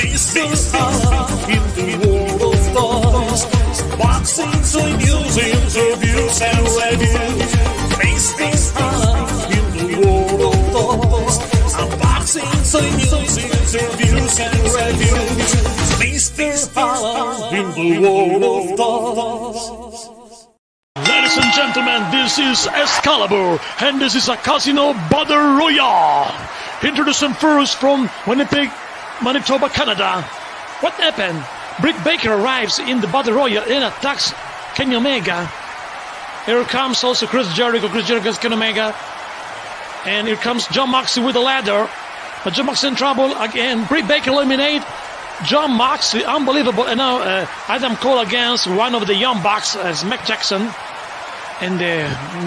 Mr. Hub in the world of toys. Boxing, toy news, interviews and reviews. Mr. Hub in the world of toys. Unboxing, toy news, interviews and reviews. Mr. Hub in the world of toys. Ladies and gentlemen, this is Excalibur, and this is a Casino Battle Royale. Introducing first from Winnipeg, Manitoba, Canada. What happened? Britt Baker arrives in the Battle Royale and attacks Kenny Omega. Here comes also Chris Jericho against Kenny Omega. And here comes John Moxley with a ladder. But John Moxley in trouble again. Britt Baker eliminate John Moxley, unbelievable. And now Adam Cole against one of the Young Bucks as Mac Jackson. And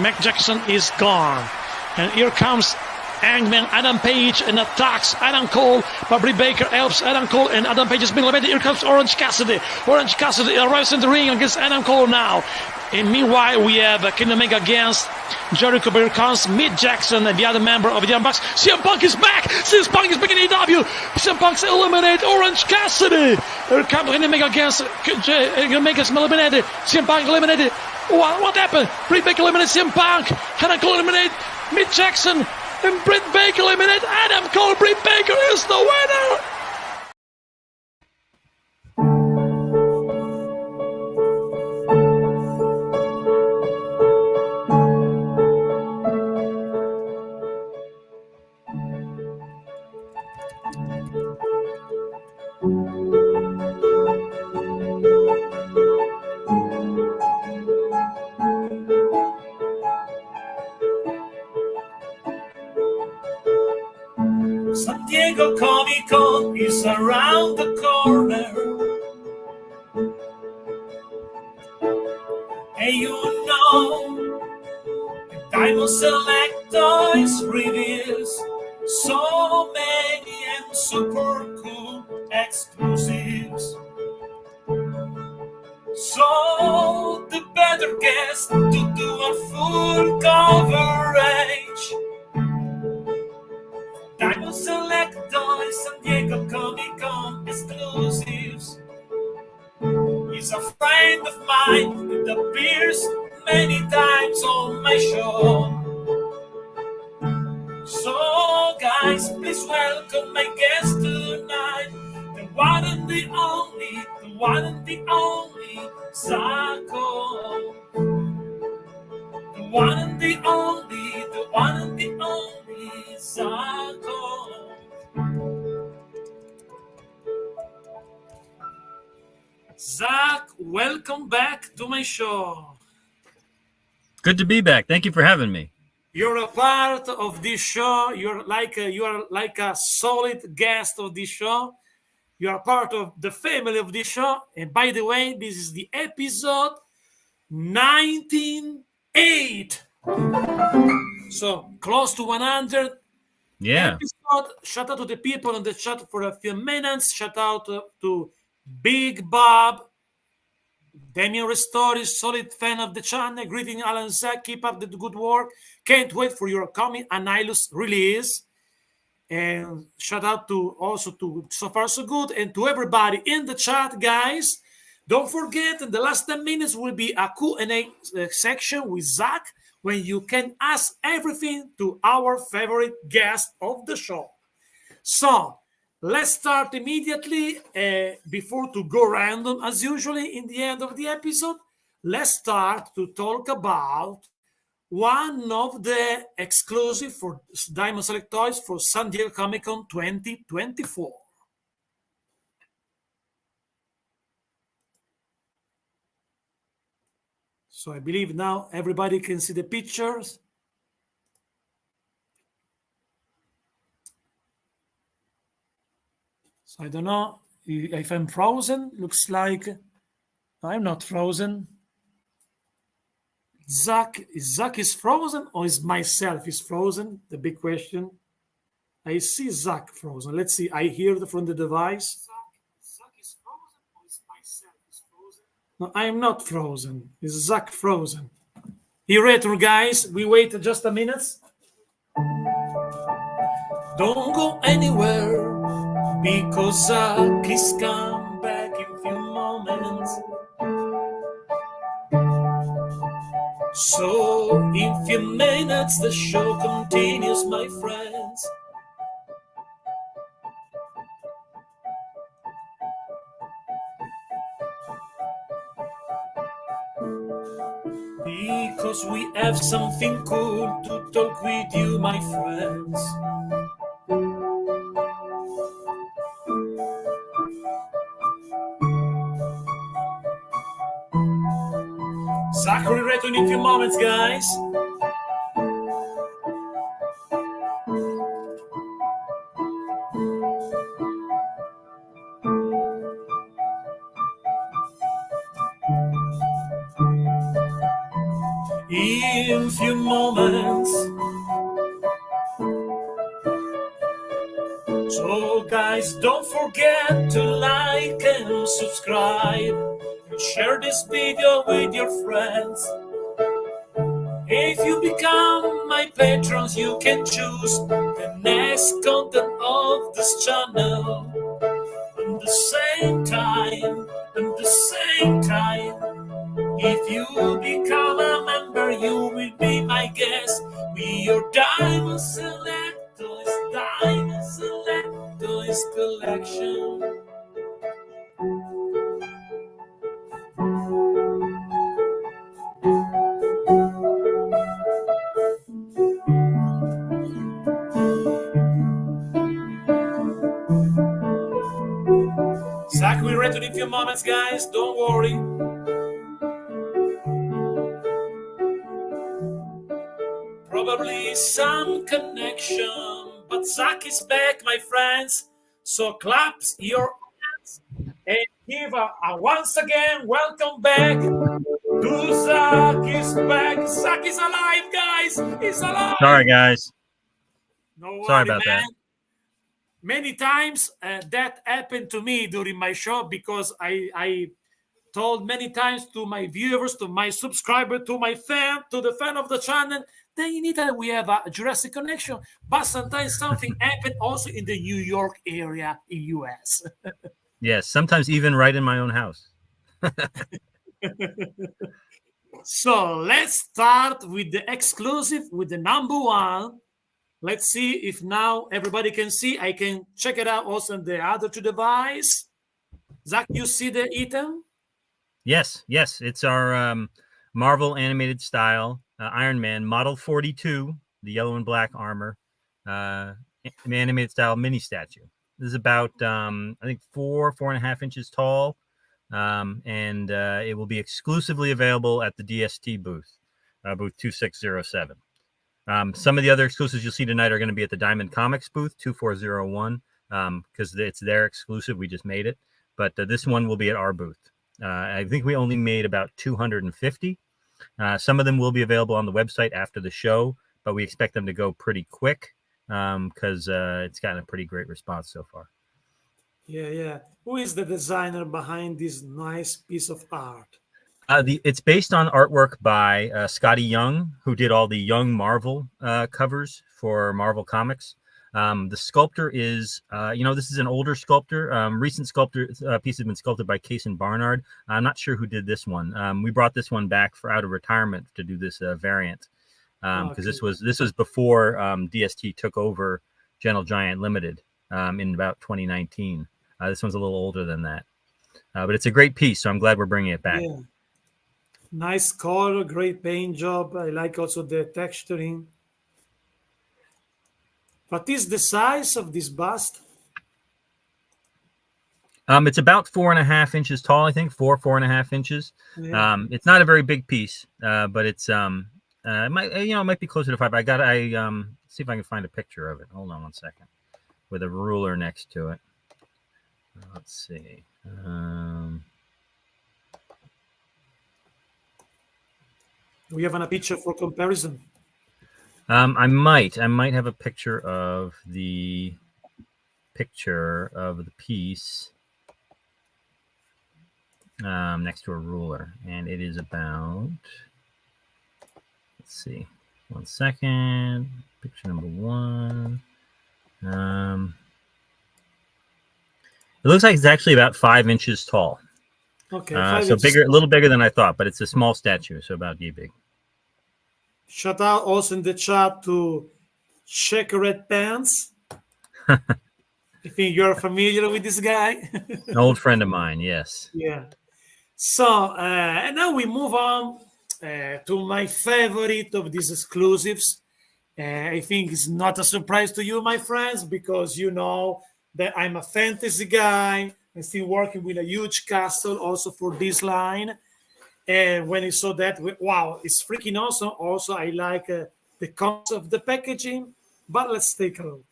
Mac Jackson is gone. And here comes Hangman Adam Page and attacks Adam Cole. But Britt Baker helps Adam Cole and Adam Page has been eliminated. Here comes Orange Cassidy. Orange Cassidy arrives in the ring against Adam Cole now. And meanwhile, we have Kenny Omega against Jericho. Here comes Mac Jackson and the other member of the Young Bucks. CM Punk is back. CM Punk is back in AEW. CM Punk's eliminate Orange Cassidy. Here comes Kenny Omega against Kenny Omega's eliminated. CM Punk eliminated. What happened? Britt Baker eliminated CM Punk. Adam Cole eliminated Mac Jackson. And Britt Baker eliminated Adam Cole. Britt Baker is the winner. San Diego Comic-Con is around the corner. And you know, the Diamond Select Toys reveals so many and super cool exclusives. So the better guess to do a full coverage. Diamond Select Toys, San Diego Comic-Con exclusives. He's a friend of mine that appears many times on my show. So guys, please welcome my guest tonight, the one and the only, Zaco. The one and the only, Zaco. Zach, welcome back to my show. Good to be back. Thank you for having me. You're a part of this show. You are like a solid guest of this show. You are part of the family of this show. And by the way, this is the episode 98. So close to 100. Yeah. Episode. Shout out to the people in the chat for a few minutes. Shout out to Big Bob. Damien Ristori, solid fan of the channel. Greeting Alan Zach. Keep up the good work. Can't wait for your coming Annihilus release. And shout out to So Far So Good and to everybody in the chat, guys. Don't forget, in the last 10 minutes will be a Q&A section with Zach when you can ask everything to our favorite guest of the show. So let's start immediately. Before to go random, as usually in the end of the episode, let's start to talk about one of the exclusive for Diamond Select Toys for San Diego Comic-Con 2024. So I believe now everybody can see the pictures. So I don't know if I'm frozen. Looks like I'm not frozen. Zach is frozen or is myself is frozen? The big question. I see Zach frozen. Let's see. I hear from the device. Zach is frozen or is myself is frozen? No, I am not frozen. Is Zach frozen? You ready, guys? We wait just a minute. Don't go anywhere. because Zaki's come back in few moments. So in few minutes the show continues, my friends. Because we have something cool to talk with you, my friends. Zachary return in a few moments, guys. In few moments. So guys, don't forget to like and subscribe and share this video with your friends. If you become my patrons, you can choose the next content of this channel. At the same time, if you become a member, you will be my guest. Be your diamond selectors, collection. Zach will return in a few moments, guys. Don't worry. Probably some connection, but Zach is back, my friends. So clap your hands and give a once again welcome back to Zach is back. Zach is alive, guys. He's alive. Sorry, guys. No Sorry worry, about man. that. Many times that happened to me during my show because I told many times to my viewers, to my subscriber, to my fan, to the fan of the channel, that in Italy we have a Jurassic connection, but sometimes something happened also in the New York area in US. Yes, sometimes even right in my own house. So let's start with the exclusive, with the number one. Let's see if now everybody can see. I can check it out also on the other two device. Zach, you see the item? Yes. It's our Marvel animated style Iron Man Model 42, the yellow and black armor, animated style mini statue. This is about I think 4.5 inches tall, and it will be exclusively available at the DST booth, booth 2607. Some of the other exclusives you'll see tonight are going to be at the Diamond Comics booth 2401, because it's their exclusive. We just made it, but this one will be at our booth. I think we only made about 250. Some of them will be available on the website after the show, but we expect them to go pretty quick because it's gotten a pretty great response so far. Yeah. Who is the designer behind this nice piece of art? It's based on artwork by Scotty Young, who did all the Young Marvel covers for Marvel Comics. The sculptor is, this is an older sculptor. Recent sculptor piece has been sculpted by Case and Barnard. I'm not sure who did this one. We brought this one back out of retirement to do this variant because this was before DST took over Gentle Giant Limited in about 2019. This one's a little older than that, but it's a great piece, so I'm glad we're bringing it back. Yeah. Nice color, great paint job. I like also the texturing. What is the size of this bust? It's about 4.5 inches tall, I think, 4.5 inches. Yeah. It's not a very big piece, but it's it might be closer to 5. See if I can find a picture of it. Hold on one second, with a ruler next to it. Let's see. We have a picture for comparison. I might have a picture of the piece next to a ruler, and it is about. Let's see. One second. Picture number 1. It looks like it's actually about 5 inches tall. Okay, 5 So inches bigger, a tall. little bigger than I thought, but it's a small statue, so about yay big. Shout out also in the chat to Check Red Pants. I think you're familiar with this guy. An old friend of mine, yes. Yeah. So, and now we move on to my favorite of these exclusives. I think it's not a surprise to you, my friends, because you know that I'm a fantasy guy. I'm still working with a huge castle also for this line. And when I saw that, wow, it's freaking awesome. Also, I like the concept of the packaging. But let's take a look.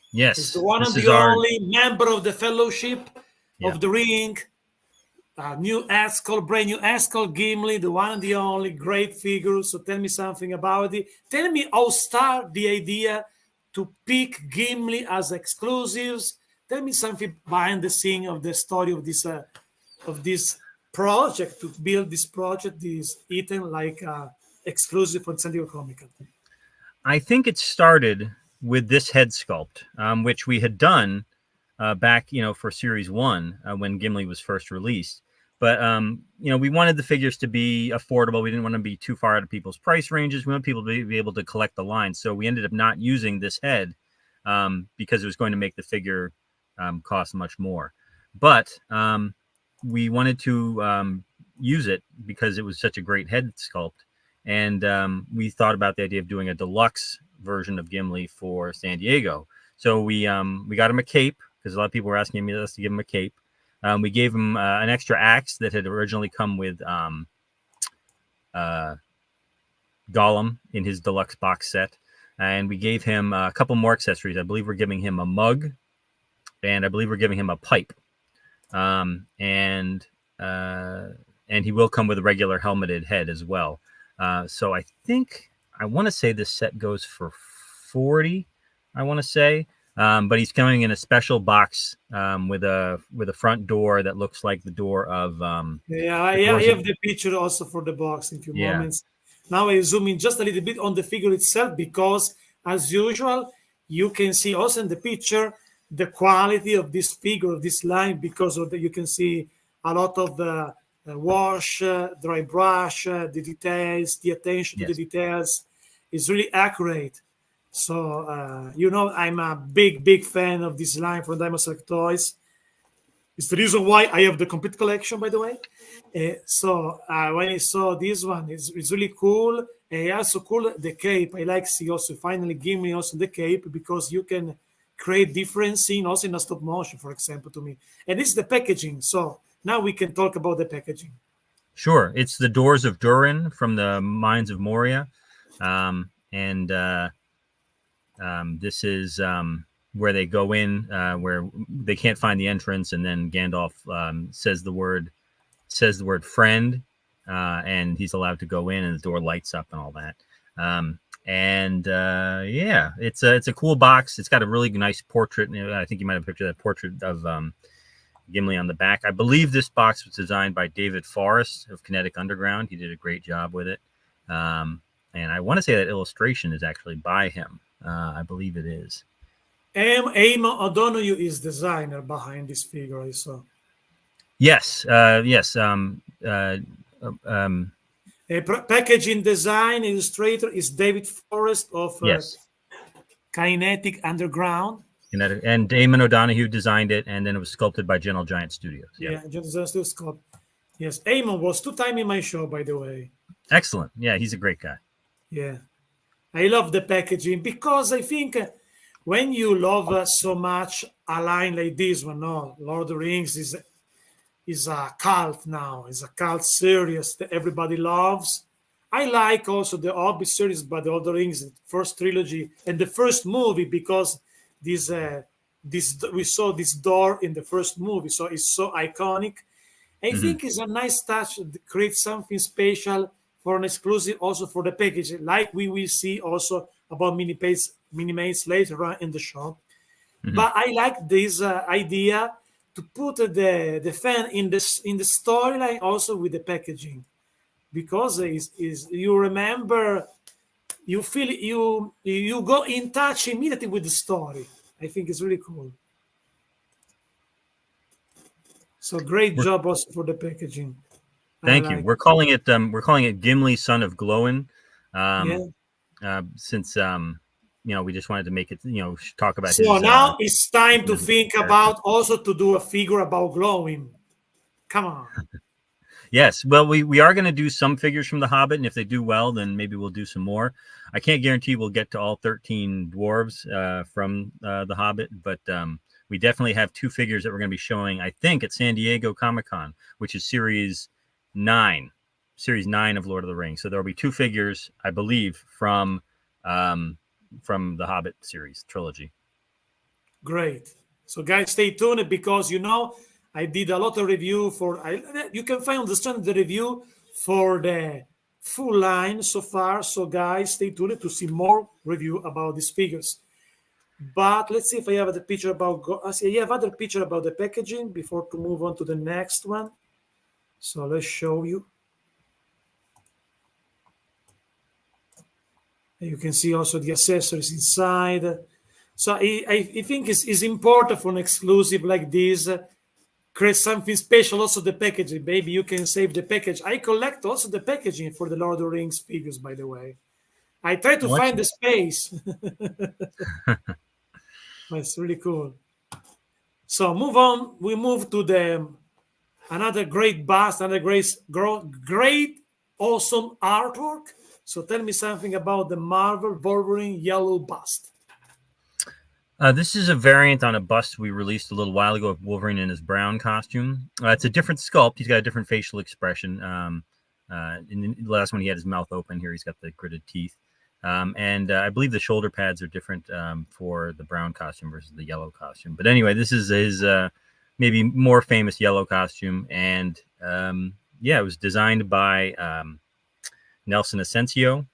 It's Yes, the one this and is the our only member of the Fellowship yeah. of the Ring. New Ascol, brand new Ascol Gimli, the one and the only great figure. So tell me something about it. Tell me how start the idea to pick Gimli as exclusives. Tell me something behind the scene of the story of this project to build this project, this item like exclusive for San Diego Comic Con. I think it started with this head sculpt, which we had done back, for Series 1 when Gimli was first released. But, we wanted the figures to be affordable. We didn't want to be too far out of people's price ranges. We want people to be able to collect the line. So we ended up not using this head because it was going to make the figure cost much more. But we wanted to use it because it was such a great head sculpt. And we thought about the idea of doing a deluxe version of Gimli for San Diego. So we got him a cape because a lot of people were asking us to give him a cape. We gave him an extra axe that had originally come with Gollum in his deluxe box set. And we gave him a couple more accessories. I believe we're giving him a mug, and I believe we're giving him a pipe. And he will come with a regular helmeted head as well. So I want to say this set goes for $40. I want to say, but he's coming in a special box with a front door that looks like the door of I have the picture also for the box in a few moments. Now I zoom in just a little bit on the figure itself because, as usual, you can see also in the picture the quality of this figure, of this line, because of you can see a lot of the wash, dry brush, the details, the attention to the details is really accurate. So, I'm a big fan of this line from Diamond Select Toys. It's the reason why I have the complete collection, by the way. So when I saw this one, it's really cool. Also cool the cape. I like see also finally give me also the cape because you can create different scene also in a stop motion, for example, to me. And this is the packaging. So now we can talk about the packaging. Sure. It's the doors of Durin from the Mines of Moria. This is where they go in, where they can't find the entrance, and then Gandalf says the word friend, and he's allowed to go in, and the door lights up and all that. It's a cool box. It's got a really nice portrait. I think you might have pictured that portrait of Gimli on the back. I believe this box was designed by David Forrest of Kinetic Underground. He did a great job with it. And I want to say that illustration is actually by him. I believe it is. Eamon O'Donoghue is designer behind this figure, I saw. Yes. Packaging design illustrator is David Forrest of Kinetic Underground. And Eamon O'Donoghue designed it, and then it was sculpted by Gentle Giant Studios. Sculpt. Yes, Eamon was 2 times in my show, by the way. Excellent. Yeah, he's a great guy. Yeah. I love the packaging because I think when you love so much a line like this one, Lord of the Rings is a cult now. It's a cult series that everybody loves. I like also the Hobbit series by the Lord of the Rings, first trilogy and the first movie because this we saw this door in the first movie, so it's so iconic. I think it's a nice touch to create something special for an exclusive, also for the package, like we will see also about mini-mates later on in the show. But I like this idea to put the fan in the storyline also with the packaging, because is you remember, you feel you go in touch immediately with the story. I think it's really cool. So great We're, job also for the packaging. I thank you. like. We're calling it Gimli, son of Glowin. Yeah. Since we just wanted to make it, talk about So his now it's time to his think character. about also to do a figure about glowing. Come on. Yes, well, we are going to do some figures from The Hobbit, and if they do well, then maybe we'll do some more. I can't guarantee we'll get to all 13 dwarves from The Hobbit, but we definitely have 2 figures that we're going to be showing, I think, at San Diego Comic-Con, which is Series 9 of Lord of the Rings. So there will be 2 figures, I believe, um, from the Hobbit series trilogy. Great. So guys, stay tuned because I did a lot of review you can find understand the review for the full line so far. So guys, stay tuned to see more review about these figures. But let's see if I have the picture about I see I have other picture about the packaging before to move on to the next one. So let's show you. You can see also the accessories inside. So I think it's important for an exclusive like this. Create something special. Also the packaging. Maybe you can save the package. I collect also the packaging for the Lord of the Rings figures, by the way. I try to Oh, find the excellent. space. It's really cool. So move on. We move to the another great bust, another great, awesome artwork. So tell me something about the Marvel Wolverine yellow bust. This is a variant on a bust we released a little while ago of Wolverine in his brown costume. It's a different sculpt. He's got a different facial expression. In the last one, he had his mouth open. Here, he's got the gritted teeth. And I believe the shoulder pads are different for the brown costume versus the yellow costume. But anyway, this is his maybe more famous yellow costume. And it was designed by Nelson Asensio,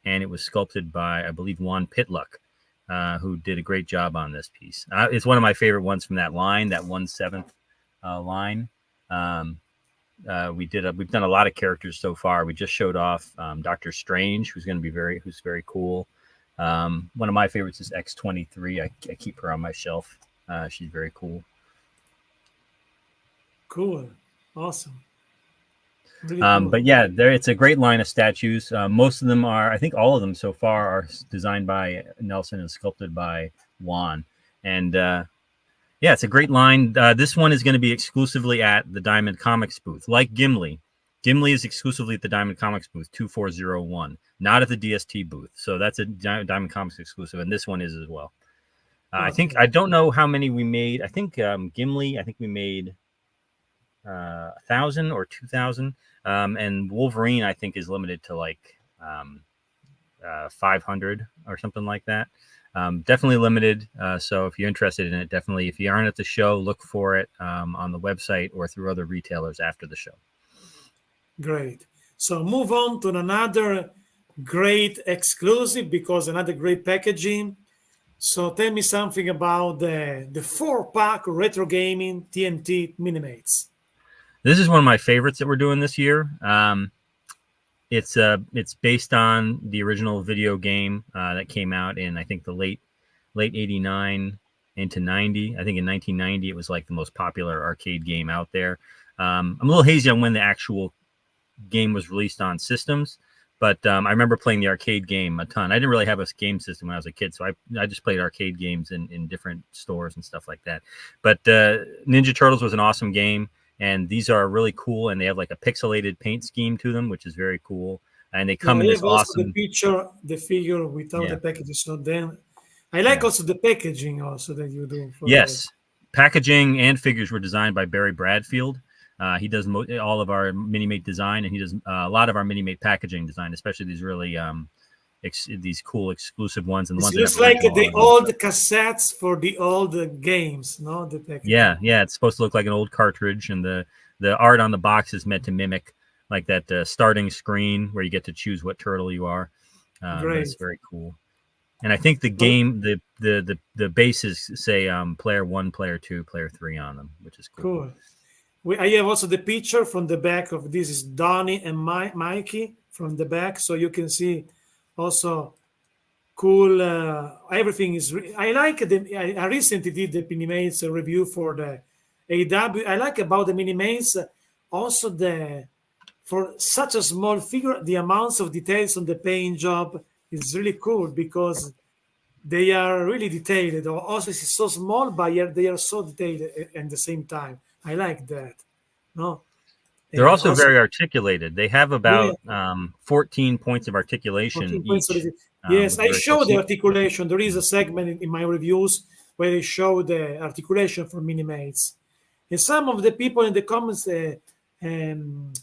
and it was sculpted by, I believe, Juan Pitluck. Who did a great job on this piece. It's one of my favorite ones from that line, that 1/7 line. We've done a lot of characters so far. We just showed off Doctor Strange, who's very cool. One of my favorites is X-23. I keep her on my shelf. She's very cool. Cool, awesome. Really cool. But yeah, it's a great line of statues. Most of them I think all of them so far are designed by Nelson and sculpted by Juan. And it's a great line. This one is going to be exclusively at the Diamond Comics booth, like Gimli. Gimli is exclusively at the Diamond Comics booth, 2401, not at the DST booth. So that's a Diamond Comics exclusive, and this one is as well. Okay. I don't know how many we made. I think Gimli, we made 1,000 or 2,000. And Wolverine, I think, is limited to like 500 or something like that. Definitely limited. So if you're interested in it, definitely, if you aren't at the show, look for it on the website or through other retailers after the show. Great. So move on to another great exclusive because another great packaging. So tell me something about the 4-pack retro gaming TNT Minimates. This is one of my favorites that we're doing this year. It's based on the original video game that came out in, I think, the late 89 into 90. I think in 1990 it was like the most popular arcade game out there. I'm a little hazy on when the actual game was released on systems, but I remember playing the arcade game a ton. I didn't really have a game system when I was a kid, so I just played arcade games in different stores and stuff like that. But Ninja Turtles was an awesome game. And these are really cool, and they have like a pixelated paint scheme to them, which is very cool. And they come in this awesome. The picture, the figure without the packaging. So then, I like also the packaging also that you do. Yes, packaging and figures were designed by Barry Bradfield. He does all of our mini-mate design, and he does a lot of our mini-mate packaging design, especially these really these cool exclusive ones. And it looks like the old cassettes for the old games, no? The packaging. Yeah, it's supposed to look like an old cartridge, and the art on the box is meant to mimic like that starting screen where you get to choose what turtle you are. Great. It's very cool. And I think the game, the bases say player 1, player 2, player 3 on them, which is cool. I have also the picture from the back of this is Donnie and Mikey from the back, so you can see also cool. Everything is. I like them. I recently did the Pinimates review for the AW. I like about the Minimates also for such a small figure, the amounts of details on the paint job is really cool because they are really detailed. Also, it's so small, but yet they are so detailed at the same time. I like that. No, They're also also, very articulated. They have yeah, about 14 points of articulation 14 points. each, Yes, with I very cool. show the articulation. There is a segment in my reviews where I show the articulation for Minimates. And some of the people in the comments um,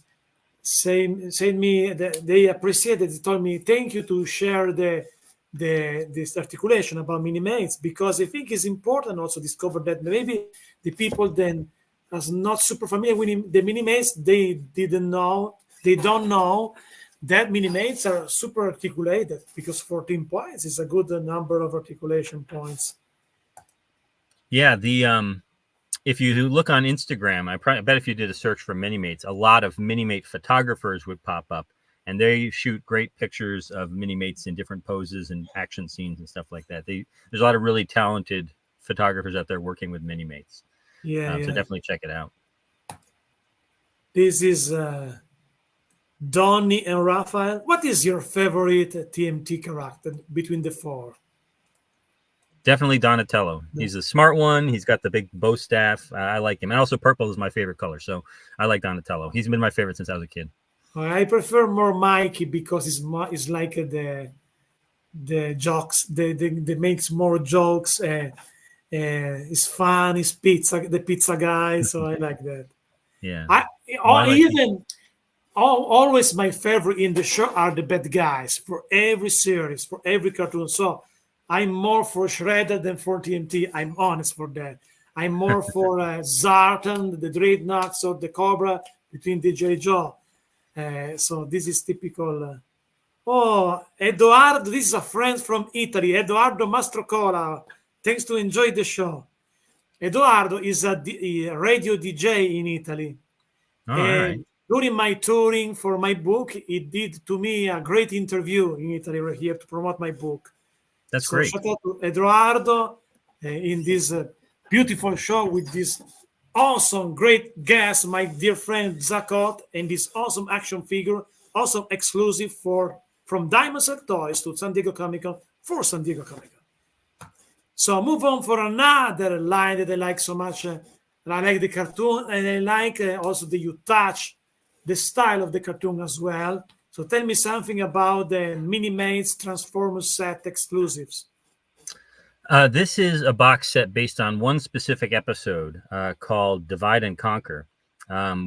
say me that they appreciated. They told me thank you to share this articulation about Minimates because I think it's important also discover that maybe the people then as not super familiar with the Minimates they don't know that Minimates are super articulated because 14 points is a good number of articulation points. Yeah, if you look on Instagram, I bet if you did a search for Minimates, a lot of Minimate photographers would pop up, and they shoot great pictures of Minimates in different poses and action scenes and stuff like that. There's a lot of really talented photographers out there working with Minimates. Yeah, So definitely check it out. This is Donnie and Raphael. What is your favorite TMT character between the four? Definitely Donatello. He's a smart one. He's got the big bow staff. I like him. And also purple is my favorite color. So I like Donatello. He's been my favorite since I was a kid. I prefer more Mikey because it's like the jokes. The makes more jokes. It's fun. It's the pizza guy. So I like that. Yeah. I like even always my favorite in the show are the bad guys for every series, for every cartoon. So I'm more for Shredder than for TMT. I'm honest for that. I'm more for Zartan, the Dreadnoughts, or the Cobra between DJ Joe. So this is typical. Oh, Edoardo, this is a friend from Italy, Edoardo Mastrocola. Thanks to enjoy the show. Edoardo is a radio DJ in Italy. all right. During my touring for my book, he did to me a great interview in Italy right here to promote my book. That's So great. shout out to Edoardo in this beautiful show with this awesome, great guest, my dear friend Zakot, and this awesome action figure, awesome exclusive from Diamond Select Toys to San Diego Comic Con for San Diego Comic Con. So move on for another line that I like so much. I like the cartoon, and I like also that you touch the style of the cartoon as well. So tell me something about the Minimates Transformers set exclusives. This is a box set based on one specific episode called Divide and Conquer,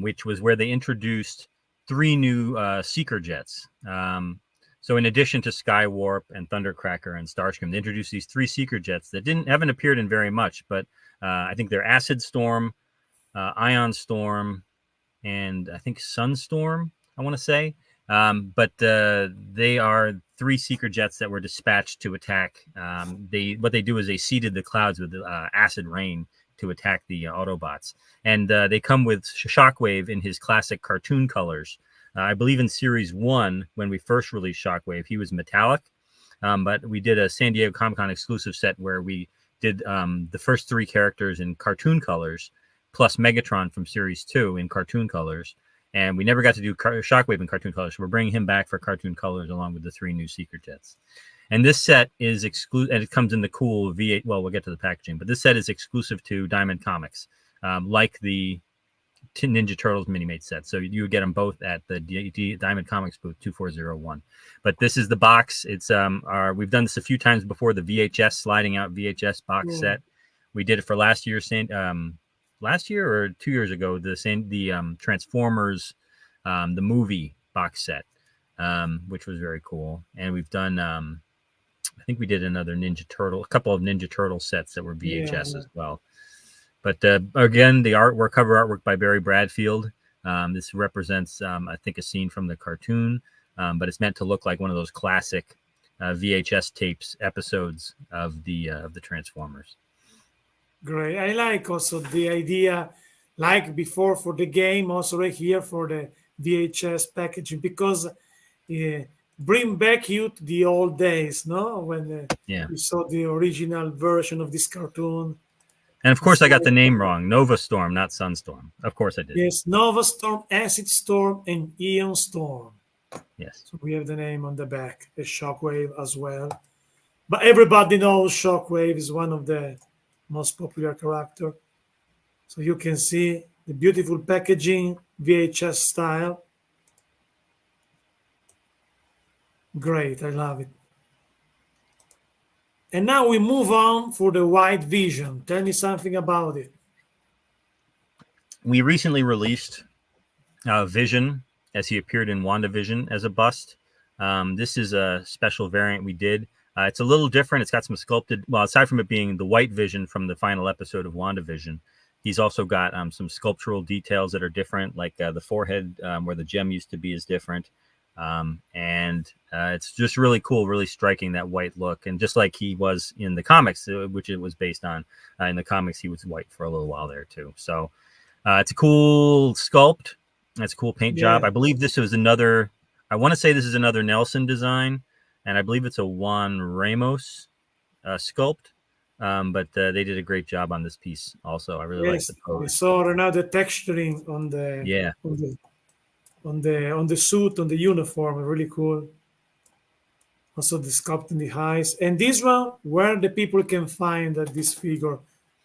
which was where they introduced 3 new Seeker jets. So in addition to Skywarp and Thundercracker and Starscream, they introduced these 3 Seeker jets that haven't appeared in very much, but I think they're Acid Storm, Ion Storm, and I think Sunstorm, I want to say. But they are 3 Seeker jets that were dispatched to attack. What they do is they seeded the clouds with acid rain to attack the Autobots. And they come with Shockwave in his classic cartoon colors. I believe in Series 1, when we first released Shockwave, he was metallic. But we did a San Diego Comic-Con exclusive set where we did the first 3 characters in cartoon colors, plus Megatron from Series 2 in cartoon colors. And we never got to do Shockwave in cartoon colors. So we're bringing him back for cartoon colors along with the 3 new Seeker jets. And this set is exclusive, and it comes in the cool V8. Well, we'll get to the packaging, but this set is exclusive to Diamond Comics, like the Ninja Turtles Minimate set. So you would get them both at the Diamond Comics booth 2401. But this is the box. It's we've done this a few times before, the VHS sliding out VHS box set. We did it for last year or 2 years ago, the Transformers, the movie box set, which was very cool. And we've done, I think we did a couple of Ninja Turtle sets that were VHS as well. But again, the cover artwork by Barry Bradfield. This represents, I think, a scene from the cartoon, but it's meant to look like one of those classic VHS tapes episodes of the Transformers. Great. I like also the idea, like before for the game, also right here for the VHS packaging, because bring back you to the old days, no? When you saw the original version of this cartoon. And of course, I got the name wrong. Nova Storm, not Sunstorm. Of course, I did. Yes, Nova Storm, Acid Storm, and Ion Storm. Yes. So we have the name on the back, a Shockwave as well. But everybody knows Shockwave is one of the most popular character. So you can see the beautiful packaging, VHS style. Great, I love it. And now we move on for the White Vision. Tell me something about it. We recently released Vision as he appeared in WandaVision as a bust. This is a special variant we did. It's a little different. It's got some sculpted, well, aside from it being the White Vision from the final episode of WandaVision, he's also got some sculptural details that are different, like the forehead where the gem used to be is different. And it's just really cool, really striking, that white look. And just like he was in the comics, which it was based on, in the comics, he was white for a little while there too. So it's a cool sculpt. That's a cool paint job. I believe this was another, I want to say this is another Nelson design, and I believe it's a Juan Ramos sculpt. But they did a great job on this piece also. I really like the pose. We saw another texturing on the on the suit, on the uniform, really cool. Also the sculpt in the eyes. And this one, where the people can find this figure,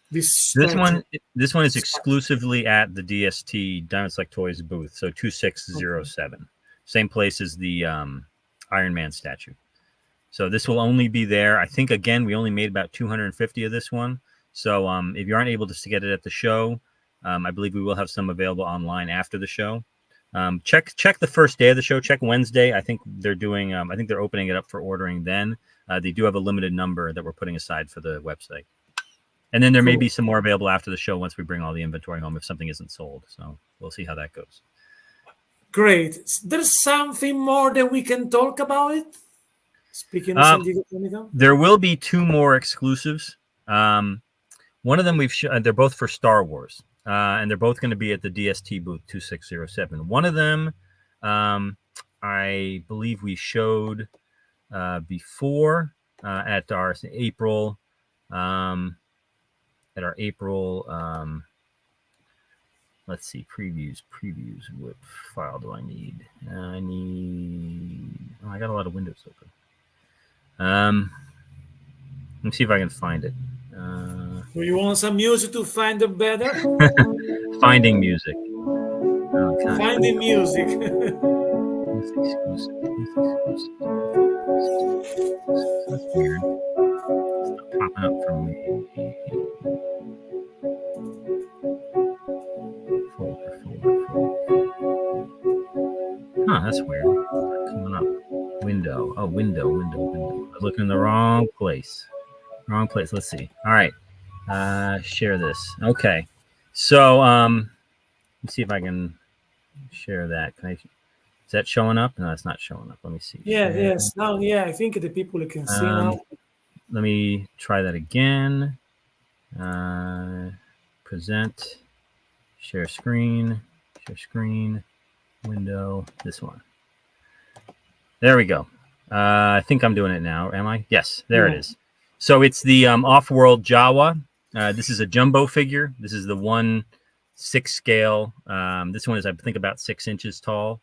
this one is exclusively at the DST Diamond Select Toys booth, so 2607. Okay. Same place as the Iron Man statue. So this will only be there. I think, again, we only made about 250 of this one. So if you aren't able to get it at the show, I believe we will have some available online after the show. Check the first day of the show. Check Wednesday. I think they're doing. I think they're opening it up for ordering then. They do have a limited number that we're putting aside for the website. And then there may be some more available after the show once we bring all the inventory home if something isn't sold. So we'll see how that goes. Great. There's something more that we can talk about it? Speaking of San Diego Comic-Con? There will be two more exclusives. One of them they're both for Star Wars. And they're both going to be at the DST booth 2607. One of them, I believe we showed before at our April, let's see, previews. What file do I need? I got a lot of windows open. Let me see if I can find it. Do you want some music to find it better? Finding music. Okay. Finding music. That's weird. It's not popping up for me. Folder. Huh, that's weird. It's not coming up. Window. Oh, window. I'm looking in the wrong place. Let's see. All right. Share this. Okay. So let's see if I can share that. Is that showing up? No, it's not showing up. Let me see. Yes. Now, I think the people can see now. Let me try that again. Present. Share screen. Window. This one. There we go. I think I'm doing it now. Am I? Yes. There it is. So it's the off-world Jawa. This is a jumbo figure. This is the 1/6 scale. This one is, I think, about 6 inches tall,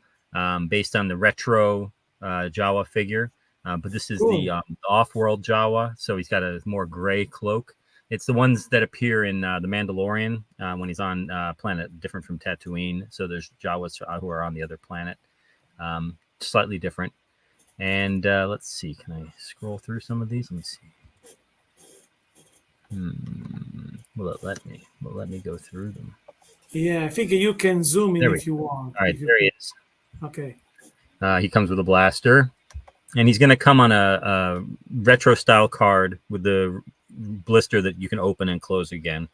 based on the retro Jawa figure. But this is the off-world Jawa. So he's got a more gray cloak. It's the ones that appear in The Mandalorian when he's on a planet different from Tatooine. So there's Jawas who are on the other planet, slightly different. And let's see. Can I scroll through some of these? Let me see. Will it let me? Will it let me go through them? Yeah, I think you can zoom in if you want. All right, there he is. Okay. He comes with a blaster, and he's going to come on a retro style card with the blister that you can open and close again.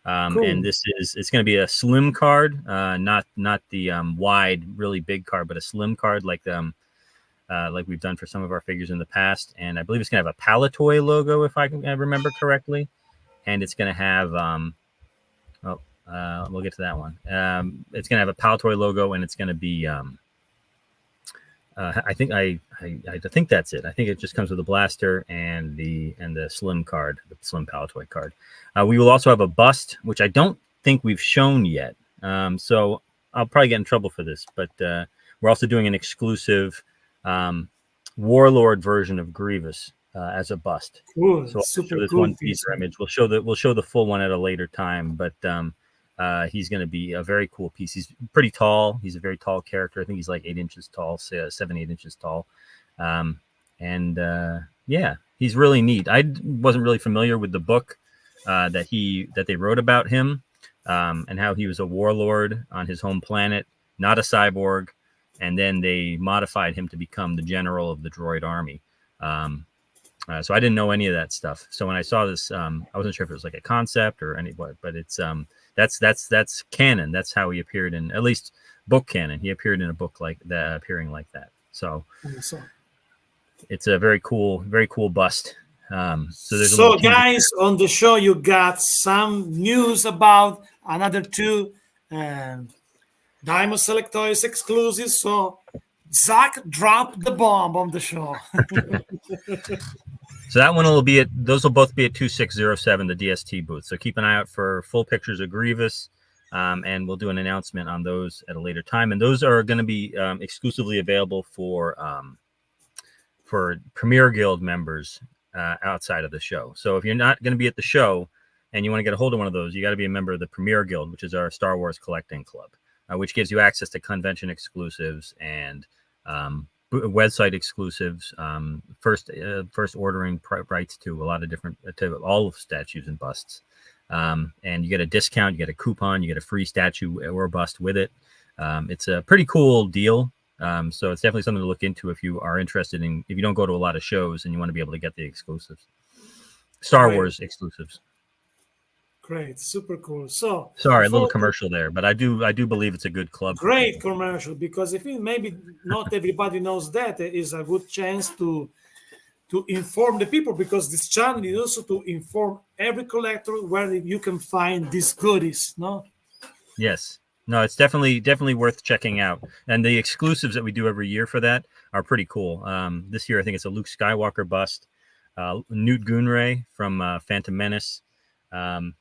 And it's going to be a slim card, not the wide, really big card, but a slim card like we've done for some of our figures in the past. And I believe it's going to have a Palatoy logo, if I remember correctly. And it's going to have, we'll get to that one. It's going to have a Palatoy logo, and it's going to be I think that's it. I think it just comes with a blaster and the slim card, the slim Palatoy card. We will also have a bust, which I don't think we've shown yet. So I'll probably get in trouble for this, but we're also doing an exclusive Warlord version of Grievous as a bust. Cool, So I'll super show this cool one piece. teaser image. We'll show the full one at a later time, but he's going to be a very cool piece. He's pretty tall. He's a very tall character. I think he's like 8 inches tall, 7-8 inches tall. Yeah, he's really neat. I wasn't really familiar with the book that they wrote about him, and how he was a warlord on his home planet, not a cyborg, and then they modified him to become the general of the droid army. So I didn't know any of that stuff. So when I saw this, I wasn't sure if it was like a concept or anything, but it's that's canon. That's how he appeared in, at least book canon. He appeared in a book like that, appearing like that. So it's a very cool bust. So there's guys, on the show you got some news about another 2 Diamond Select Toys exclusives. So Zach dropped the bomb on the show. So that one will be those will both be at 2607, the DST booth. So keep an eye out for full pictures of Grievous, and we'll do an announcement on those at a later time. And those are going to be exclusively available for Premier Guild members outside of the show. So if you're not going to be at the show and you want to get a hold of one of those, you got to be a member of the Premier Guild, which is our Star Wars collecting club, which gives you access to convention exclusives and website exclusives, first ordering rights to a lot of different, to all of statues and busts, and you get a discount, you get a coupon, you get a free statue or bust with it. It's a pretty cool deal. So it's definitely something to look into if you are interested in, if you don't go to a lot of shows and you want to be able to get the exclusives, Star Wars exclusives. Great, super cool. So sorry, a little commercial there, but I do believe it's a good club. Great commercial, because if maybe not everybody knows that, it is a good chance to inform the people, because this channel is also to inform every collector where you can find these goodies. No. Yes. No, it's definitely worth checking out. And the exclusives that we do every year for that are pretty cool. This year, I think it's a Luke Skywalker bust, Newt Gunray from Phantom Menace, an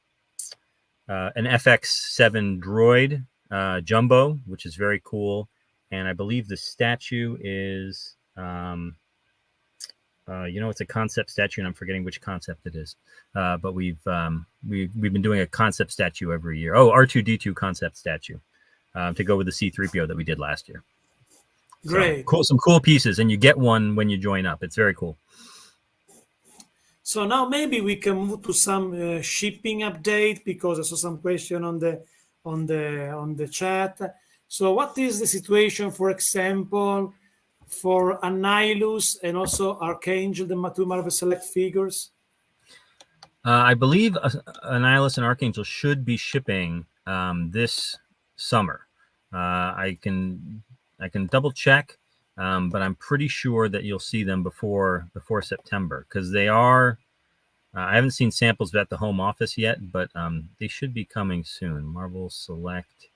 FX7 droid, Jumbo, which is very cool. And I believe the statue is, it's a concept statue, and I'm forgetting which concept it is. But we've been doing a concept statue every year. Oh, R2-D2 concept statue to go with the C-3PO that we did last year. Great. So, cool, some cool pieces, and you get one when you join up. It's very cool. So now maybe we can move to some shipping update, because I saw some question on the chat. So what is the situation, for example, for Annihilus and also Archangel, the 2 Marvel Select figures? I believe Annihilus and Archangel should be shipping this summer. I can double check, but I'm pretty sure that you'll see them before September, because they are. I haven't seen samples at the home office yet, but they should be coming soon. Marvel Select.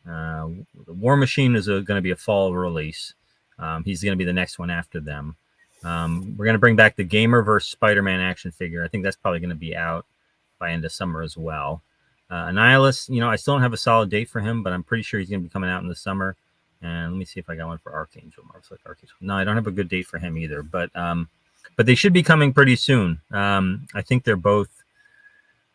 The War Machine is going to be a fall release. He's going to be the next one after them. We're going to bring back the Gamer vs. Spider-Man action figure. I think that's probably going to be out by end of summer as well. Annihilus, I still don't have a solid date for him, but I'm pretty sure he's going to be coming out in the summer. And let me see if I got one for Archangel. Archangel. No, I don't have a good date for him either, but they should be coming pretty soon. I think they're both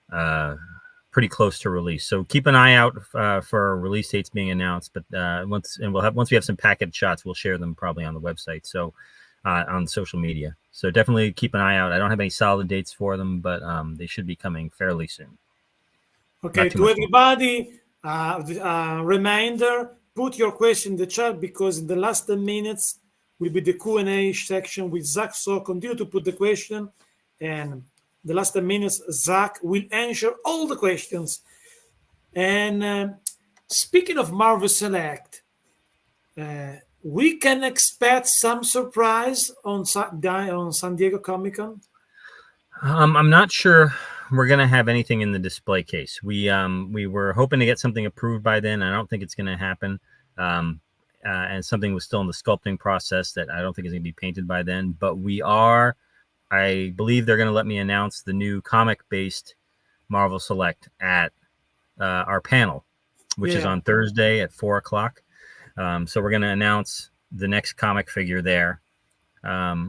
pretty close to release. So keep an eye out for release dates being announced. But once we have some packet shots, we'll share them probably on the website. So on social media. So definitely keep an eye out. I don't have any solid dates for them, but they should be coming fairly soon. Okay, to everybody, reminder, put your question in the chat, because in the last 10 minutes will be the Q&A section with Zach. So continue to put the question, and the last 10 minutes, Zach will answer all the questions. And speaking of Marvel Select, we can expect some surprise on San Diego Comic-Con? I'm not sure we're going to have anything in the display case. We were hoping to get something approved by then. I don't think it's going to happen. and something was still in the sculpting process that I don't think is going to be painted by then. But I believe they're going to let me announce the new comic-based Marvel Select at our panel, which is on Thursday at 4:00. So we're going to announce the next comic figure there,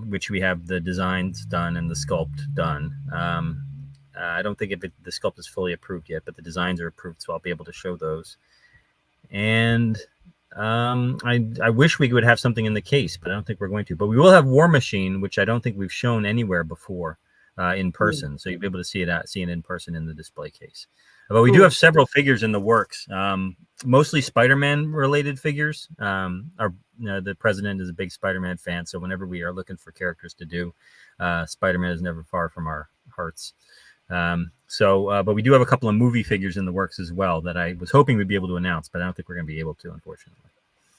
which we have the designs done and the sculpt done. I don't think the sculpt is fully approved yet, but the designs are approved, so I'll be able to show those. And I wish we would have something in the case, but I don't think we're going to. But we will have War Machine, which I don't think we've shown anywhere before in person. So you'll be able to see it in person in the display case. But we do have several figures in the works, mostly Spider-Man related figures. The president is a big Spider-Man fan, so whenever we are looking for characters to do, Spider-Man is never far from our hearts. But we do have a couple of movie figures in the works as well that I was hoping we'd be able to announce, but I don't think we're going to be able to, unfortunately.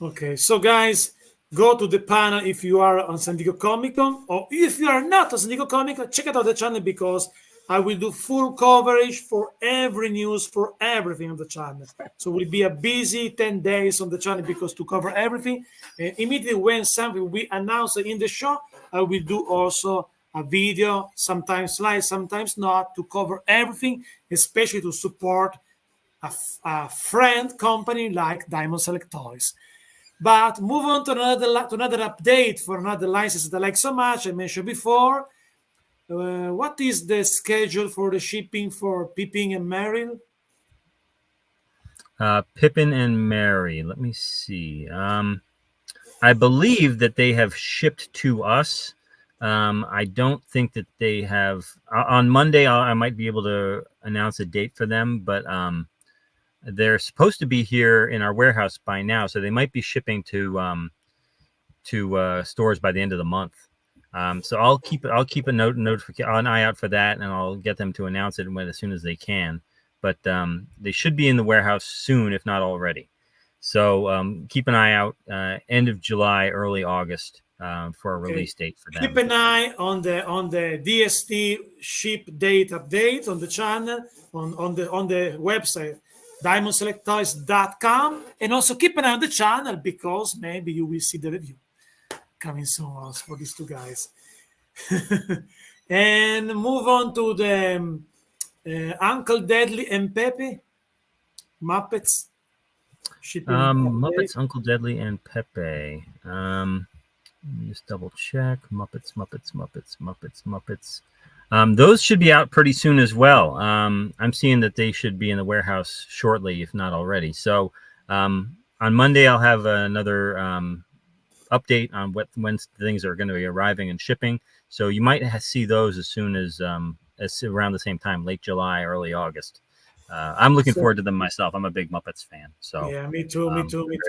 Okay, so guys, go to the panel if you are on San Diego Comic-Con, or if you are not on San Diego Comic-Con, check out the channel, because I will do full coverage for every news, for everything on the channel. So it will be a busy 10 days on the channel, because to cover everything, immediately when something will be announced in the show, I will do also a video, sometimes live, sometimes not, to cover everything, especially to support a friend company like Diamond Select Toys. But move on to another update for another license that I like so much. I mentioned before. What is the schedule for the shipping for Pippin and Meryl? Pippin and Mary. Let me see. I believe that they have shipped to us. I don't think that they have. On Monday, I might be able to announce a date for them, but they're supposed to be here in our warehouse by now, so they might be shipping to stores by the end of the month. So I'll keep an eye out for that, and I'll get them to announce it as soon as they can. But they should be in the warehouse soon, if not already. So keep an eye out. End of July, early August for a release date for them. Keep an eye on the DST ship date update on the channel, on the website diamondselecttoys.com, and also keep an eye on the channel, because maybe you will see the review coming soon for these two guys. And move on to the Uncle Deadly and Pepe Muppets shipping. Muppets, Uncle Deadly, and Pepe. Let me just double check. Muppets. Those should be out pretty soon as well. I'm seeing that they should be in the warehouse shortly, if not already. So on Monday, I'll have another update on when things are going to be arriving and shipping. So you might see those as soon as around the same time, late July, early August. I'm looking forward to them myself. I'm a big Muppets fan. So yeah, me too.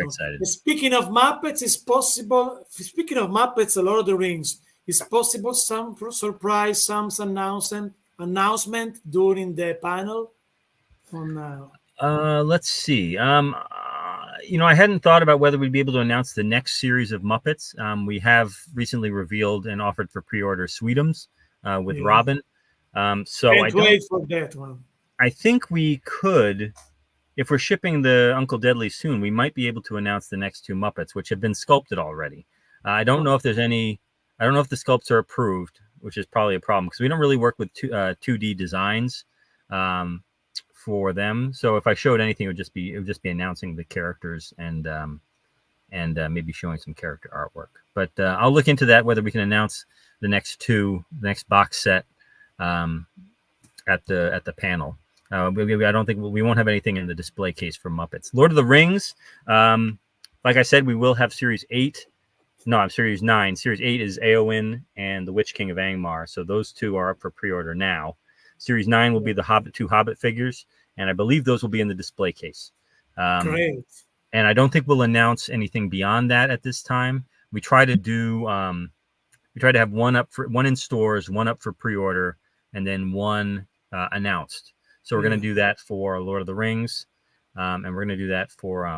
Excited. Speaking of Muppets, it's possible. Speaking of Muppets, Lord of the Rings, is possible some surprise, some announcement during the panel? Let's see. I hadn't thought about whether we'd be able to announce the next series of Muppets. We have recently revealed and offered for pre-order Sweetums with Robin. So I don't wait for that one. I think we could, if we're shipping the Uncle Deadly soon, we might be able to announce the next two Muppets, which have been sculpted already. I don't know if there's any. I don't know if the sculpts are approved, which is probably a problem, because we don't really work with 2D designs for them. So if I showed anything, it would just be announcing the characters and maybe showing some character artwork. But I'll look into that, whether we can announce the next box set at the panel. I don't think we won't have anything in the display case for Muppets. Lord of the Rings, like I said, we will have Series 8. No, I'm Series 9. Series 8 is Eowyn and the Witch King of Angmar. So those two are up for pre-order now. Series 9 will be the two Hobbit figures, and I believe those will be in the display case. Great. And I don't think we'll announce anything beyond that at this time. We try to do have one in stores, one up for pre-order, and then one announced. So we're going to do that for Lord of the Rings, and we're going to do that for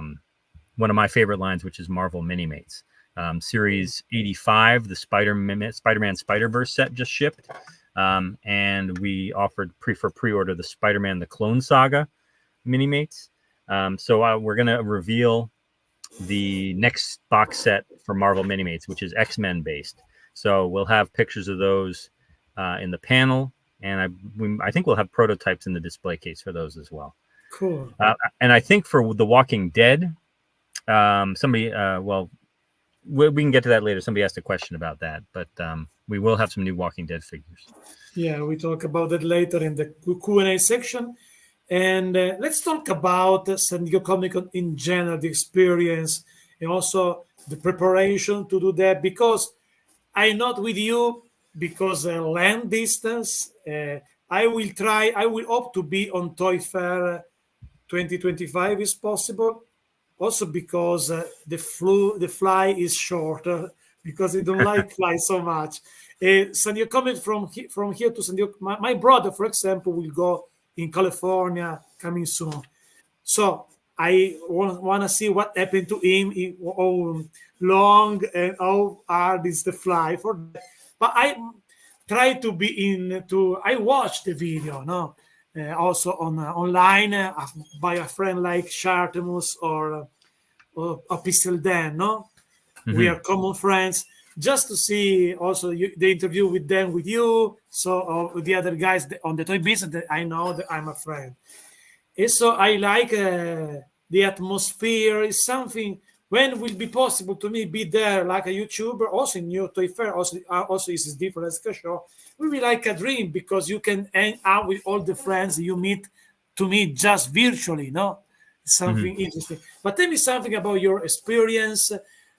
one of my favorite lines, which is Marvel Mini-Mates. Series 85, the Spider-Man Spider-Verse set just shipped, and we offered for pre-order the Spider-Man the Clone Saga Mini-Mates. So we're going to reveal the next box set for Marvel Minimates, which is X-Men based. So we'll have pictures of those in the panel, and I think we'll have prototypes in the display case for those as well. Cool. And I think for The Walking Dead, somebody, we can get to that later. Somebody asked a question about that, but we will have some new Walking Dead figures. Yeah, we talk about that later in the Q&A section. And let's talk about San Diego Comic Con in general, the experience, and also the preparation to do that. Because I'm not with you because land distance. I will hope to be on Toy Fair 2025 is possible. Also because the fly is shorter because I don't like fly so much. San Diego coming from here to San Diego. My brother, for example, will go in California coming soon. So I want to see what happened to him, how long and how hard is the fly for that. But I try to be I watch the video, no? Also on online by a friend like Shartemus or Pixel Dan, no? Mm-hmm. We are common friends. Just to see also the interview with them, with you, so with the other guys on the toy business that I know that I'm a friend. And so I like the atmosphere. Is something when will be possible to me be there like a YouTuber, also in New Toy Fair, also is different as a show. Will be like a dream because you can hang out with all the friends you meet to meet just virtually, no? Something interesting. But tell me something about your experience.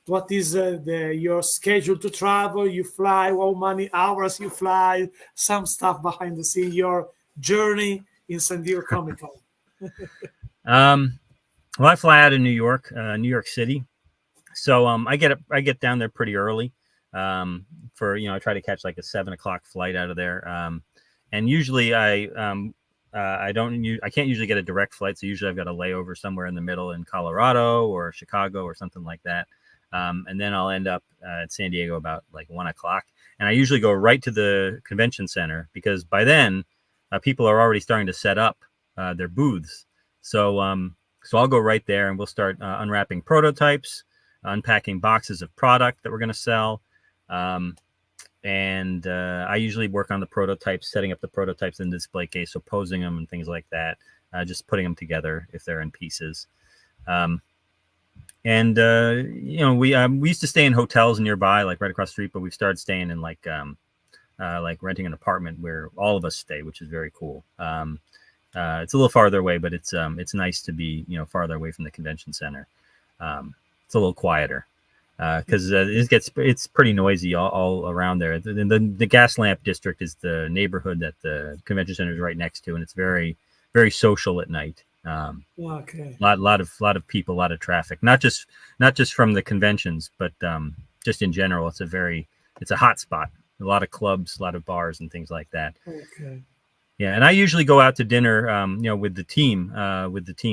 What is your schedule to travel? You fly, how many hours you fly, some stuff behind the scene, your journey in San Diego Comic Con. Well, I fly out of New York City. So I get down there pretty early. I try to catch like a 7:00 flight out of there. And usually I can't usually get a direct flight. So usually I've got a layover somewhere in the middle in Colorado or Chicago or something like that. And then I'll end up at San Diego about like 1:00. And I usually go right to the convention center because by then people are already starting to set up their booths. So I'll go right there and we'll start unwrapping prototypes, unpacking boxes of product that we're going to sell. And I usually work on the prototypes, setting up the prototypes in the display case, so posing them and things like that, just putting them together if they're in pieces. We used to stay in hotels nearby, like right across the street, but we've started staying in like renting an apartment where all of us stay, which is very cool. It's a little farther away, but it's nice to be farther away from the convention center. It's a little quieter because it's pretty noisy all around there. The gas lamp district is the neighborhood that the convention center is right next to, and it's very, very social at night. Okay. Lot of people, a lot of traffic, not just from the conventions, but just in general. It's a hot spot. A lot of clubs, a lot of bars, and things like that. Okay. Yeah, and I usually go out to dinner, with the team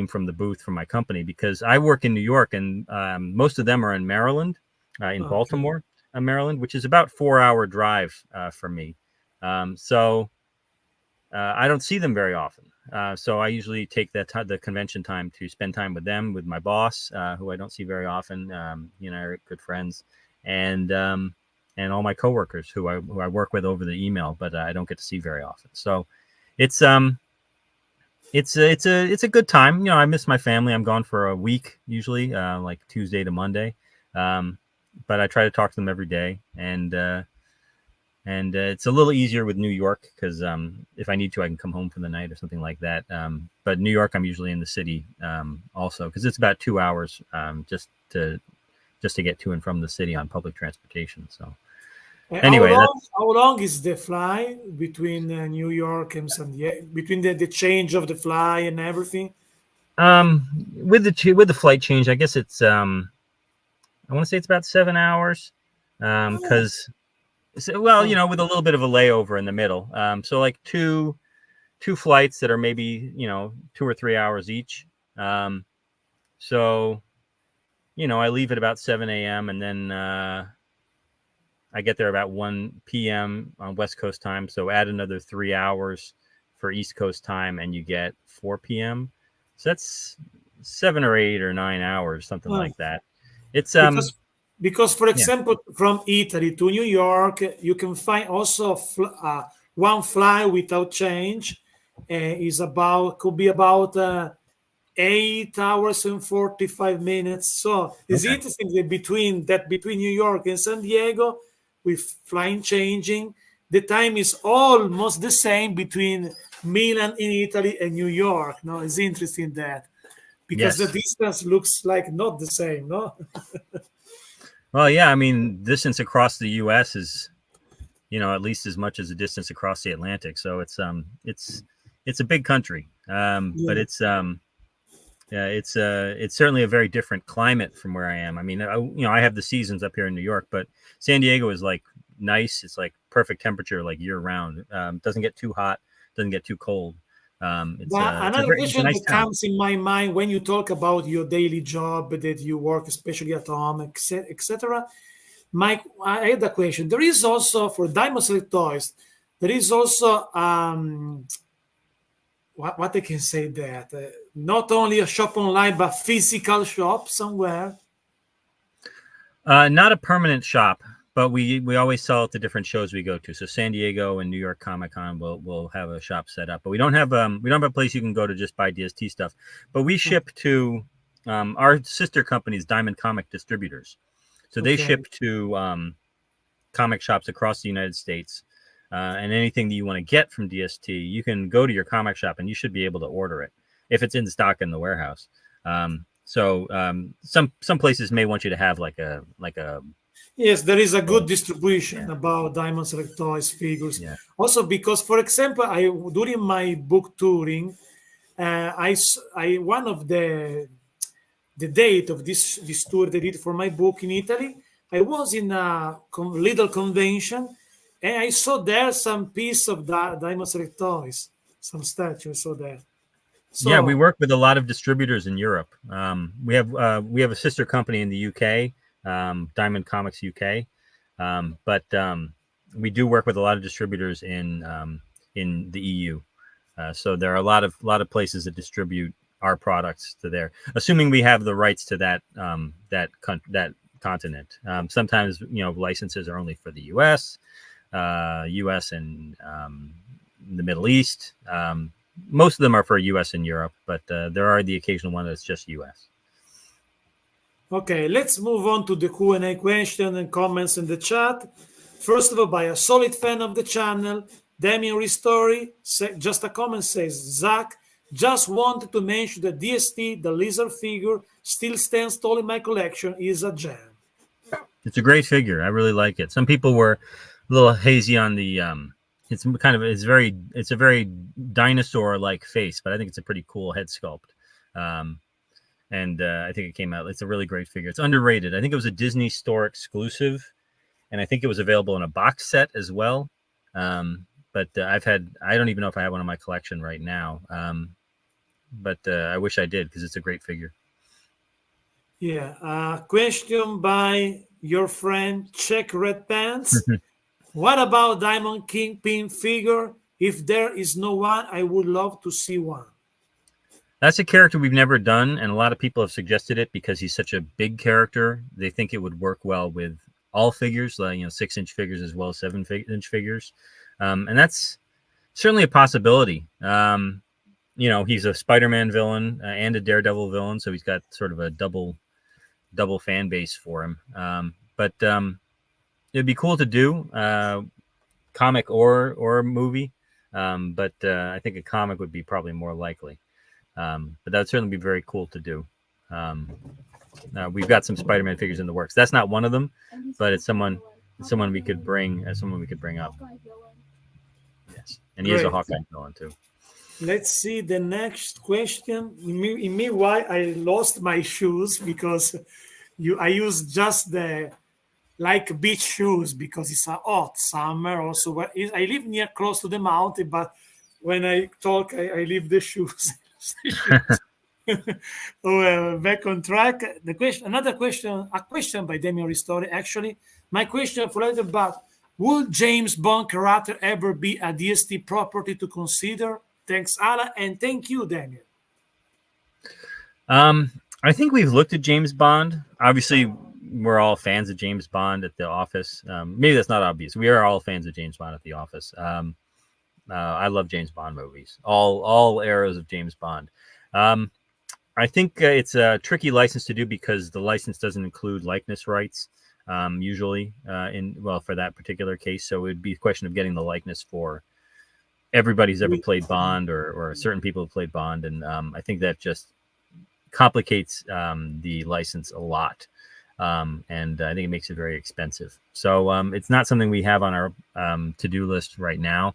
from the booth from my company because I work in New York, and most of them are in Maryland, in Baltimore, Maryland, which is about 4-hour drive for me. So I don't see them very often. So I usually take the convention time to spend time with them, with my boss, who I don't see very often. Are good friends, and all my coworkers who I work with over the email, but I don't get to see very often. So it's a good time. I miss my family. I'm gone for a week usually, like Tuesday to Monday. But I try to talk to them every day, and it's a little easier with New York because if I need to, I can come home for the night or something like that. But New York, I'm usually in the city also because it's about 2 hours just to get to and from the city on public transportation. So anyway, how long is the fly between New York and San Diego? Between the change of the fly and everything? With the flight change, I guess it's I want to say it's about 7 hours because. With a little bit of a layover in the middle. So like two flights that are maybe 2 or 3 hours each. So I leave at about 7 a.m. and then I get there about 1 p.m. on West Coast time. So add another 3 hours for East Coast time, and you get 4 p.m. So that's 7 or 8 or 9 hours, something like that. It's because for yeah. example, from Italy to New York, you can find also one fly without change could be about 8 hours and 45 minutes. So it's Okay. interesting that between New York and San Diego, with flying changing, the time is almost the same between Milan in Italy and New York. No, it's interesting that because the Yes. distance looks like not the same. No. Well, yeah. I mean, distance across the U.S. is, at least as much as the distance across the Atlantic. So it's a big country. But Yeah. yeah, it's certainly a very different climate from where I am. I mean, I have the seasons up here in New York, but San Diego is like nice. It's like perfect temperature, like year round. Doesn't get too hot, doesn't get too cold. But another It's a question nice that town. comes in my mind when you talk about your daily job that you work, especially at home, etc. Mike, I had a question. There is also for Diamond Select Toys, there is also what I can say that not only a shop online but physical shop somewhere. Not a permanent shop, but we always sell at the different shows we go to. So San Diego and New York Comic Con will have a shop set up, but we don't have a place you can go to just buy DST stuff. But we ship to our sister companies, Diamond Comic Distributors. So they Okay. ship to comic shops across the United States. And anything that you want to get from DST, you can go to your comic shop and you should be able to order it if it's in stock in the warehouse. Some places may want you to have like a Yes, there is a good distribution yeah, about Diamond Select Toys figures. yeah. Also, because for example, I during my book touring, one of the date of this tour they did for my book in Italy, I was in a little convention, and I saw there some piece of Diamond Select Toys, some statues. I saw there. Yeah, we So work with a lot of distributors in Europe. We have a sister company in the UK, Diamond Comics UK, but we do work with a lot of distributors in the EU. So there are a lot of places that distribute our products to there, assuming we have the rights to that continent. Sometimes licenses are only for the U.S., U.S. and the Middle East. Most of them are for U.S. and Europe, but there are the occasional one that's just U.S. okay, let's move on to the Q&A question and comments in the chat. First of all, by a solid fan of the channel, Damien Ristori, just a comment says, Zach, just wanted to mention that DST, the lizard figure, still stands tall in my collection, is a gem. It's a great figure. I really like it. Some people were a little hazy on the it's a very dinosaur-like face, but I think it's a pretty cool head sculpt. And I think it came out. It's a really great figure. It's underrated. I think it was a Disney Store exclusive, and I think it was available in a box set as well. But I don't even know if I have one in my collection right now. But I wish I did because it's a great figure. Yeah, question by your friend Check Red Pants. What about Diamond Kingpin figure? If there is no one, I would love to see one. That's a character we've never done, and a lot of people have suggested it because he's such a big character. They think it would work well with all figures, like 6-inch figures as well as 7-inch figures, and that's certainly a possibility. He's a Spider-Man villain and a Daredevil villain, so he's got sort of a double fan base for him. But it'd be cool to do comic or movie, but I think a comic would be probably more likely. But that would certainly be very cool to do. We've got some Spider-Man figures in the works. That's not one of them, but it's someone we could bring up. Yes, and he is a Great. Hawkeye villain too. Let's see the next question. In meanwhile, I lost my shoes because I use just the like beach shoes because it's a hot summer. Also, I live near close to the mountain, but when I talk, I leave the shoes. Well, back on track. A question by Damien Ristori. Actually, my question for later, but would James Bond character ever be a DST property to consider? Thanks, Ala, and thank you, Daniel. I think we've looked at James Bond. Obviously, we're all fans of James Bond at the office. Maybe that's not obvious. We are all fans of James Bond at the office. I love James Bond movies, all eras of James Bond. I think it's a tricky license to do because the license doesn't include likeness rights usually for that particular case. So it would be a question of getting the likeness for everybody who's ever played Bond or certain people who played Bond, and I think that just complicates the license a lot, and I think it makes it very expensive. So it's not something we have on our to-do list right now.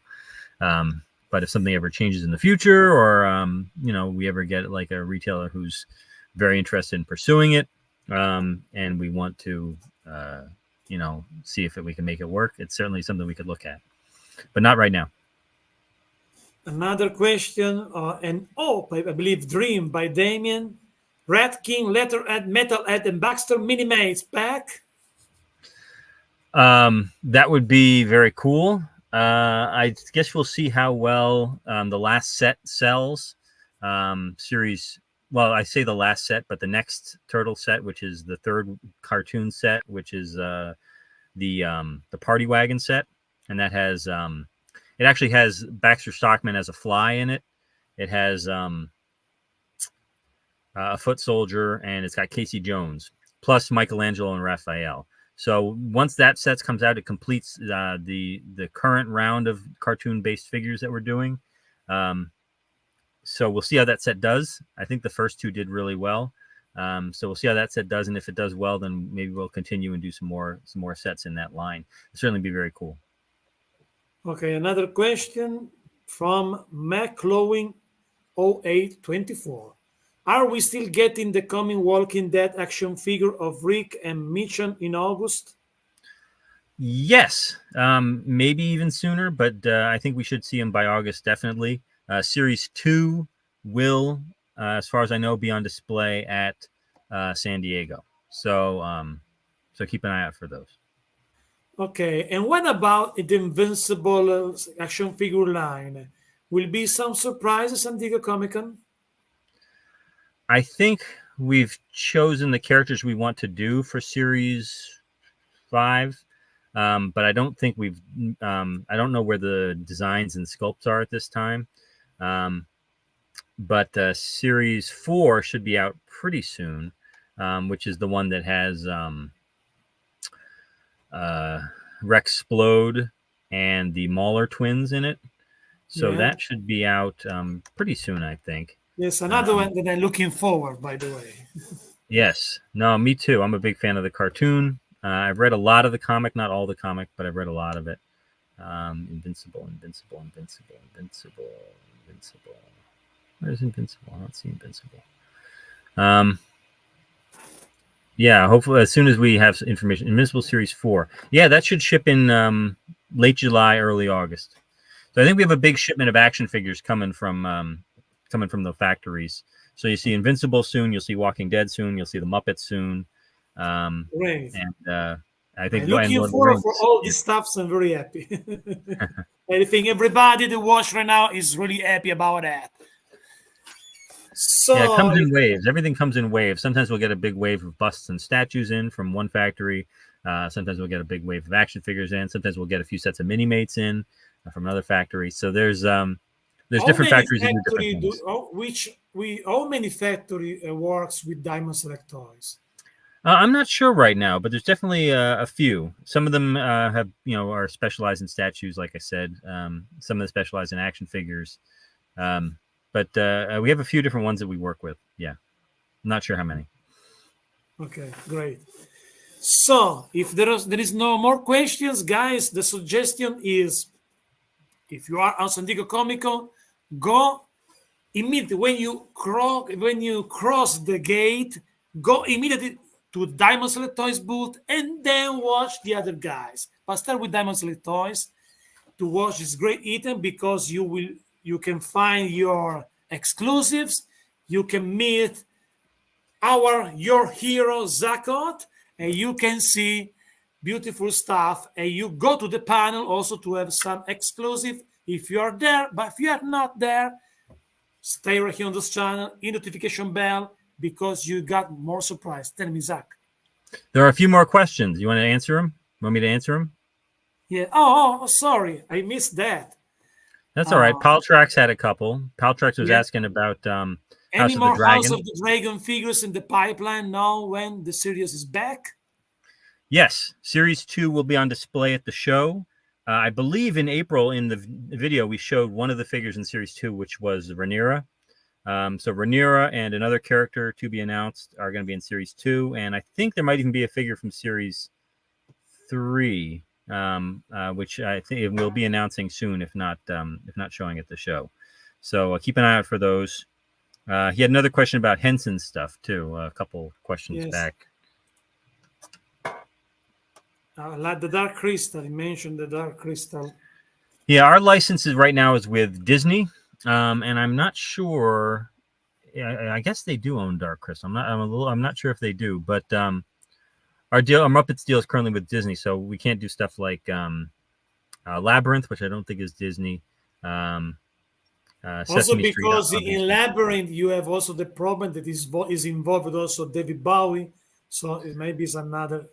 But if something ever changes in the future, or we ever get like a retailer who's very interested in pursuing it, and we want to see if we can make it work, it's certainly something we could look at, but not right now. Another question, and I believe Dream by Damien. Red King, Letterhead, Metalhead, and Baxter Minimates back. That would be very cool. I guess we'll see how well the last set sells. Series, well, I say the last set, but the next Turtle set, which is the third cartoon set, which is the Party Wagon set, and that has it actually has Baxter Stockman as a fly in it. It has a foot soldier, and it's got Casey Jones plus Michelangelo and Raphael. So once that set comes out, it completes the current round of cartoon-based figures that we're doing. So we'll see how that set does. I think the first two did really well. So we'll see how that set does, and if it does well, then maybe we'll continue and do some more sets in that line. It'll certainly be very cool. Okay, another question from McLowing0824. Are we still getting the coming Walking Dead action figure of Rick and Michonne in August? Yes, maybe even sooner, but I think we should see them by August, definitely. Series 2 will, as far as I know, be on display at San Diego. So keep an eye out for those. Okay, and what about the Invincible action figure line? Will be some surprises at San Diego Comic-Con? I think we've chosen the characters we want to do for Series 5, but I don't think we've. I don't know where the designs and sculpts are at this time. But Series 4 should be out pretty soon, which is the one that has Rexplode and the Mauler twins in it. So that should be out pretty soon, I think. Yes, another one that I'm looking forward, by the way. Yes. No, me too. I'm a big fan of the cartoon. I've read a lot of the comic, not all the comic, but I've read a lot of it. Invincible. Where's Invincible? I don't see Invincible. Yeah, hopefully as soon as we have information. Invincible Series 4. Yeah, that should ship in late July, early August. So I think we have a big shipment of action figures coming from the factories. So you see Invincible soon, you'll see Walking Dead soon, you'll see the Muppets soon. Great. And I think I'm looking forward for all this stuff, so I'm very happy. I think everybody that watch right now is really happy about that. So yeah, it comes in waves. Everything comes in waves. Sometimes we'll get a big wave of busts and statues in from one factory. Sometimes we'll get a big wave of action figures in. Sometimes we'll get a few sets of mini-mates in from another factory. So there's different factories that do different things. How many factory works with Diamond Select Toys? I'm not sure right now, but there's definitely a few. Some of them are specialized in statues, like I said. Some of them specialize in action figures. But we have a few different ones that we work with. Yeah, I'm not sure how many. Okay, great. So if there is no more questions, guys, the suggestion is, if you are on San Diego Comic-Con, go immediately when you cross the gate, go immediately to Diamond Select Toys booth and then watch the other guys. But start with Diamond Select Toys to watch this great item, because you can find your exclusives. You can meet your hero Zakot, and you can see beautiful stuff. And you go to the panel also to have some exclusive if you are there. But if you are not there, stay right here on this channel, hit notification bell, because you got more surprise. Tell me, Zach. There are a few more questions. You want to answer them? Want me to answer them? Yeah. Oh, sorry, I missed that. That's all right. Paltrax had a couple. Paltrax was Yeah. asking about House Any of more the House Dragon. of the Dragon figures in the pipeline now when the series is back? Yes, Series 2 will be on display at the show. I believe in April in the video we showed one of the figures in Series 2, which was Rhaenyra. So Rhaenyra and another character to be announced are going to be in Series 2, and I think there might even be a figure from Series 3, which I think we'll be announcing soon, if not showing at the show. So keep an eye out for those. He had another question about Henson's stuff too. A couple questions back. Like the Dark Crystal, you mentioned the Dark Crystal. Yeah, our license right now is with Disney, and I'm not sure. I guess they do own Dark Crystal. I'm not sure if they do, but our Muppets deal is currently with Disney, so we can't do stuff like Labyrinth, which I don't think is Disney. Also, because Street, in Labyrinth you have also the problem that is involved also David Bowie, so it maybe is another.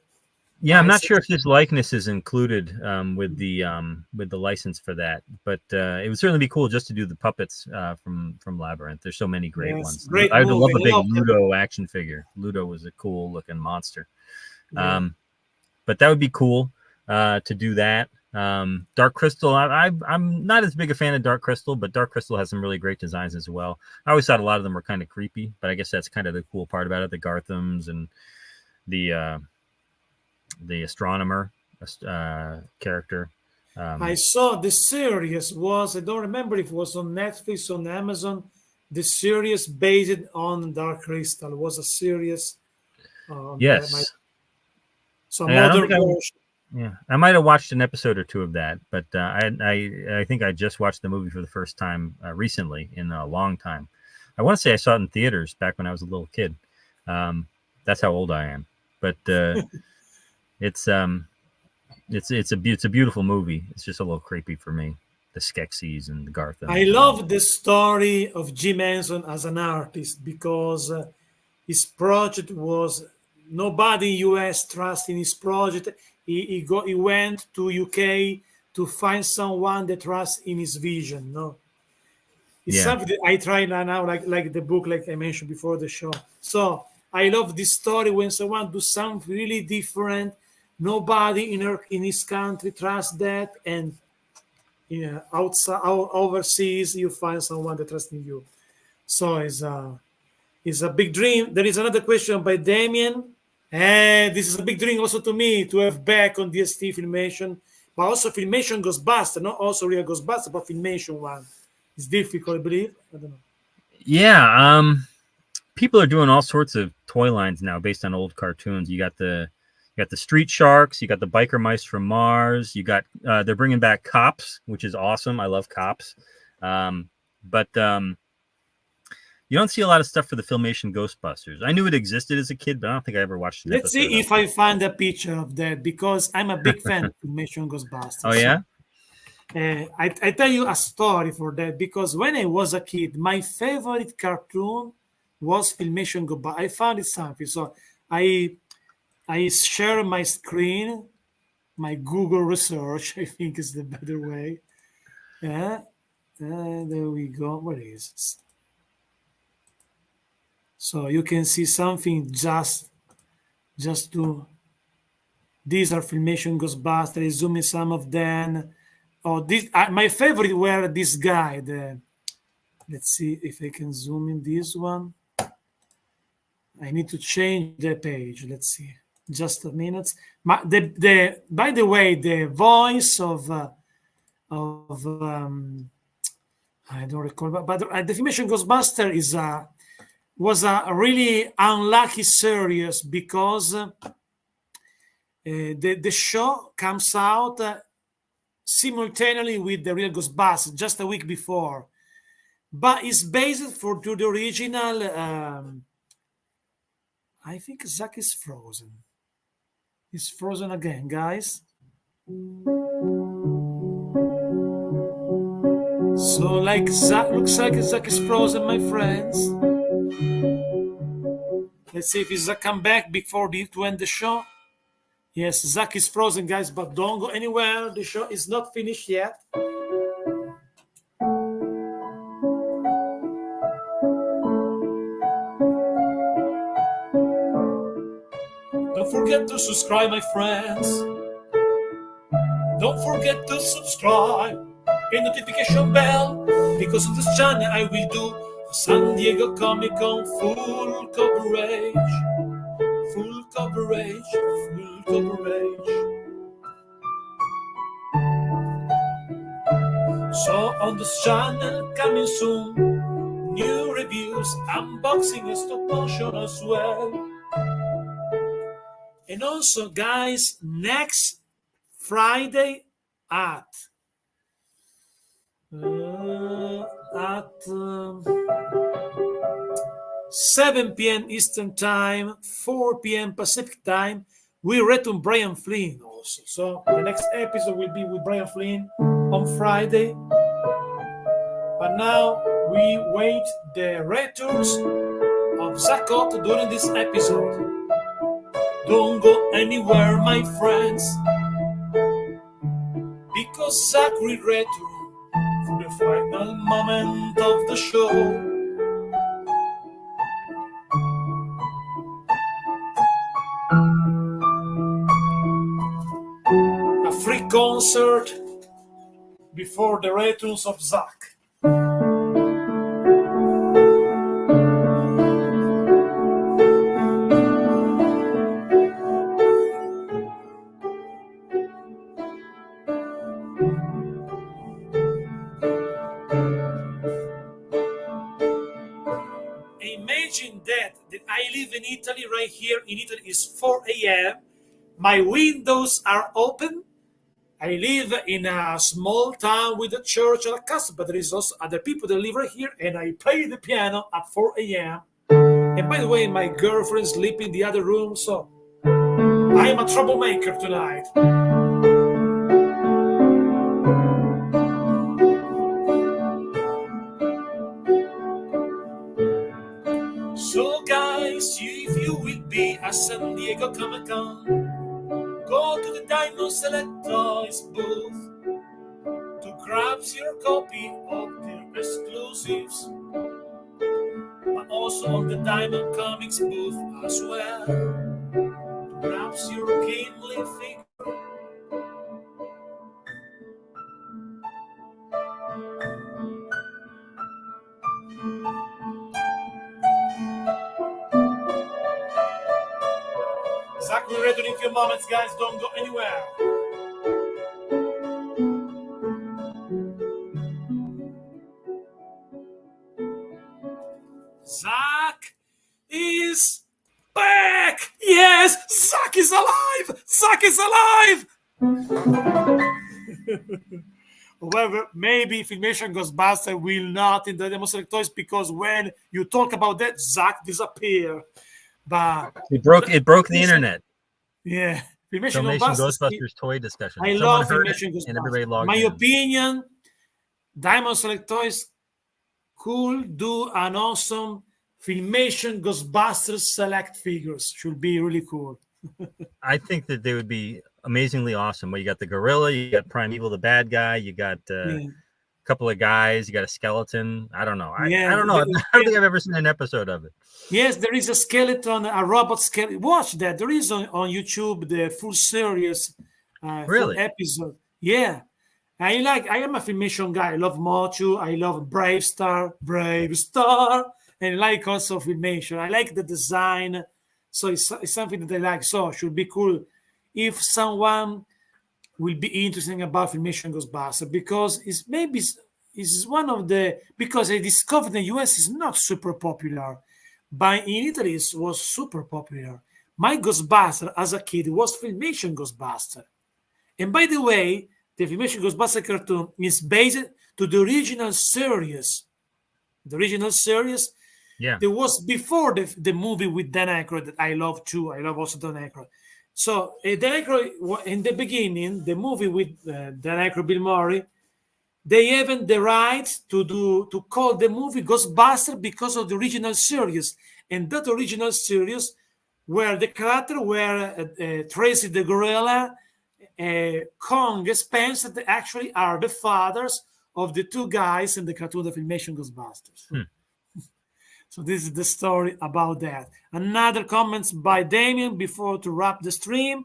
Yeah, I'm not sure if this likeness is included with the license for that, but it would certainly be cool just to do the puppets from Labyrinth. There's so many great ones. Great I'd love a big Ludo action figure. Ludo was a cool looking monster. Yeah. But that would be cool to do that. Dark Crystal, I'm not as big a fan of Dark Crystal, but Dark Crystal has some really great designs as well. I always thought a lot of them were kind of creepy, but I guess that's kind of the cool part about it. The Garthams and the astronomer character. I saw the series was, I don't remember if it was on Netflix, on Amazon. The series based on Dark Crystal was a series. Yes. So modern version. Yeah, I might have watched an episode or two of that, but I think I just watched the movie for the first time recently in a long time. I want to say I saw it in theaters back when I was a little kid. That's how old I am. But it's a beautiful movie. It's just a little creepy for me. The Skeksis and the Gartham. I love the story of Jim Henson as an artist because his project was nobody in US trust in his project. He went to UK to find someone that trusts in his vision. No, it's something that I try now, like the book, like I mentioned before the show. So I love this story when someone do something really different. Nobody in his country trusts that, and outside, overseas, you find someone that trusts in you. So it's a big dream. There is another question by Damien. And this is a big dream also to me to have back on DST Filmation, but also Filmation Ghostbuster, not also real Ghostbuster, but Filmation one. It's difficult, I believe. I don't know. Yeah, people are doing all sorts of toy lines now based on old cartoons. You got the Street Sharks, you got the Biker Mice from Mars, you got they're bringing back Cops, which is awesome. I love Cops, but you don't see a lot of stuff for the Filmation Ghostbusters. I knew it existed as a kid, but I don't think I ever watched it. Let's see if I find a picture of that, because I'm a big fan of Filmation Ghostbusters. Oh, yeah? So, I tell you a story for that, because when I was a kid, my favorite cartoon was Filmation Ghostbusters. I found it something. So I share my screen, my Google research, I think is the better way. Yeah. There we go. Where is it? So you can see something just to. These are Filmation Ghostbusters. Zoom in some of them. Oh, this my favorite were this guy. Let's see if I can zoom in this one. I need to change the page. Let's see. Just a minute. By the way, the voice of I don't recall, but the Filmation Ghostbuster was a really unlucky series, because the show comes out simultaneously with the real Ghostbusters just a week before, but it's based to the original. I think Zach is frozen. He's frozen again, guys. So like Zach, looks like Zach is frozen, my friends. Let's see if Zach come back before to end the show. Yes, Zach is frozen, guys, but don't go anywhere. The show is not finished yet. Don't forget to subscribe, my friends. Don't forget to subscribe and notification bell, because on this channel I will do San Diego Comic Con full coverage. Full coverage, full coverage. So on this channel coming soon, new reviews, unboxing and stop motion as well. And also, guys, next Friday at 7 p.m. Eastern Time, 4 p.m. Pacific Time, we return Brian Flynn also. So the next episode will be with Brian Flynn on Friday. But now we wait the returns of Zach Otto during this episode. Don't go anywhere, my friends, because Zach will return for the final moment of the show. A free concert before the returns of Zach. Imagine that I live in Italy, right here in Italy is 4 a.m. My windows are open. I live in a small town with a church and a castle, but there is also other people that live right here, and I play the piano at 4 a.m. And by the way, my girlfriend sleeps in the other room, so I am a troublemaker tonight. So guys, if you will be at San Diego Comic Con, go to the Diamond Select Toys booth to grab your copy of their exclusives, but also on the Diamond Comics booth as well to grab your Kingly figure. Zach will return in a few moments, guys. Don't go anywhere. Zach is back! Yes! Zach is alive! Zach is alive! However, maybe Filmation Ghostbuster will not in the Demo Select Toys, because when you talk about that, Zach disappear. But it broke the internet. Yeah. Filmation Ghostbusters toy discussion. I Someone love heard Filmation it, Ghostbusters. and everybody logged My in. opinion, Diamond Select Toys could do an awesome Filmation Ghostbusters Select figures. Should be really cool. I think that they would be amazingly awesome. Well, you got the gorilla, you got Primeval, the bad guy, you got a couple of guys, you got a skeleton. I don't know. I don't know. I don't think I've ever seen an episode of it. Yes, there is a skeleton, a robot skeleton. Watch that. There is on YouTube the full series, Really? full episode. Yeah. I am a Filmation guy. I love Mochu. I love Brave Star. And I like also Filmation. I like the design. So it's something that I like. So it should be cool if someone will be interested about Filmation Ghostbusters, because it's one of the, because I discovered in the US is not super popular, but in Italy it was super popular. My Ghostbuster as a kid was Filmation Ghostbuster. And by the way, the Filmation Ghostbuster cartoon is based to the original series. The original series, there was before the movie with Dan Aykroyd that I love too. I love also Dan Aykroyd. So Dan Aykroyd, in the beginning, the movie with Dan Aykroyd, Bill Murray, they haven't the rights to call the movie Ghostbuster because of the original series, and that original series where the character were Tracy the gorilla, Kong, Spencer, they actually are the fathers of the two guys in the cartoon, the Filmation Ghostbusters. So this is the story about that. Another comments by Damien before to wrap the stream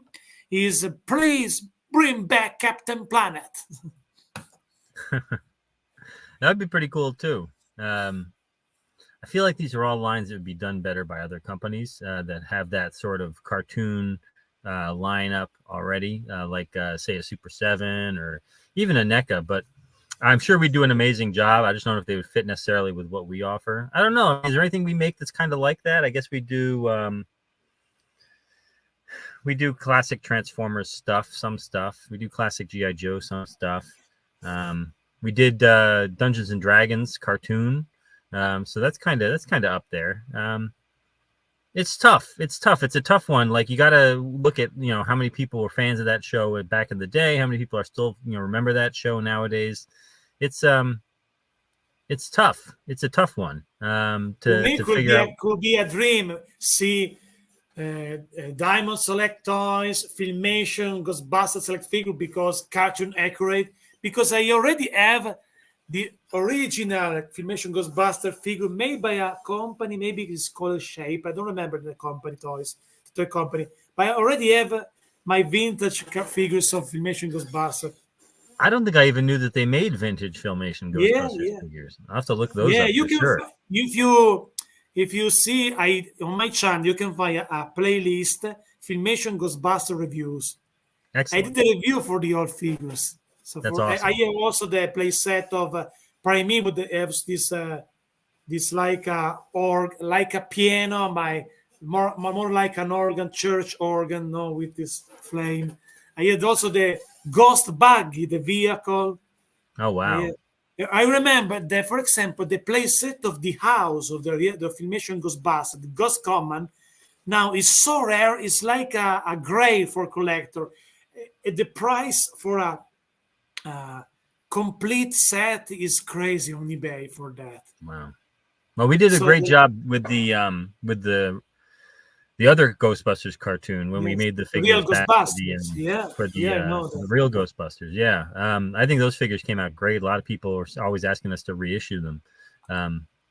is please bring back Captain Planet. That'd be pretty cool too. I feel like these are all lines that would be done better by other companies that have that sort of cartoon lineup already, like say a Super 7 or even a NECA. But I'm sure we do an amazing job. I just don't know if they would fit necessarily with what we offer. I don't know. Is there anything we make that's kind of like that? I guess we do. We do classic Transformers stuff, some stuff. We do classic G.I. Joe, some stuff. We did Dungeons and Dragons cartoon. So that's kind of up there. It's tough. It's a tough one. Like you got to look at, how many people were fans of that show back in the day, how many people are still, remember that show nowadays. It's tough. It's a tough one to figure out. Could be a dream. See, Diamond Select Toys, Filmation, Ghostbusters Select Figure because cartoon accurate. Because I already have the original Filmation Ghostbuster figure made by a company, maybe it's called Shape. I don't remember the toy company. But I already have my vintage figures of Filmation Ghostbuster. I don't think I even knew that they made vintage Filmation Ghostbusters figures. I'll have to look those up. You can. Sure. If you see, on my channel, you can find a playlist, Filmation Ghostbuster reviews. Excellent. I did a review for the old figures. So that's awesome. I have also the play set of Prime, but they have this like a piano, more like an organ, church organ, with this flame. I had also the ghost buggy, the vehicle. Oh wow! I remember that, for example, the play set of the house of the Filmation Ghostbusters, the Ghost Command, now is so rare. It's like a grave for collector. The price for a complete set is crazy on eBay for that. Wow. Well, we did a great job with the other Ghostbusters cartoon when we made the figures for the real Ghostbusters. Yeah. I think those figures came out great. A lot of people were always asking us to reissue them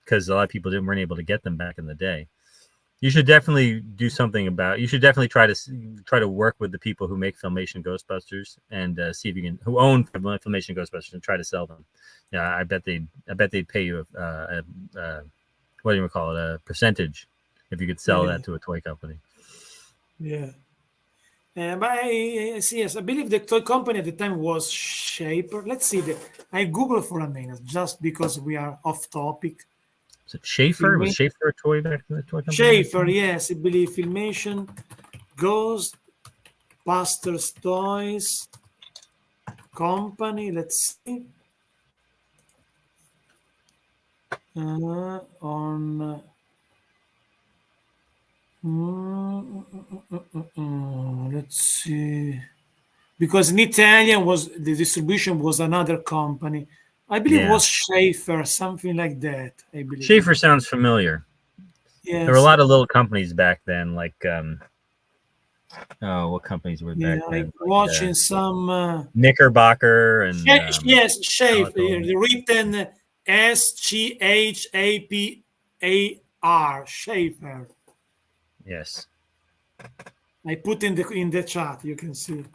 because a lot of people weren't able to get them back in the day. You should definitely do something you should definitely try to work with the people who make Filmation Ghostbusters and see if you can, who own Filmation Ghostbusters, and try to sell them. Yeah, I bet they'd pay you what do you call it, a percentage if you could sell that to a toy company. Yeah. But I believe the toy company at the time was Shaper. Let's see. I Google for a minute just because we are off topic. Is it Schaefer? Was Schaefer a toy back in the toy company? Schaefer, yes, I believe Filmation, Ghostbusters Toys Company. Let's see. Let's see. Because in Italian the distribution was another company. I believe it was Schaefer, something like that. I believe Schaefer sounds familiar. Yes. There were a lot of little companies back then, like what companies were back then? I'm watching some Knickerbocker and Schaefer, written SCHAPAR, Schaefer. Yes. I put in the chat. You can see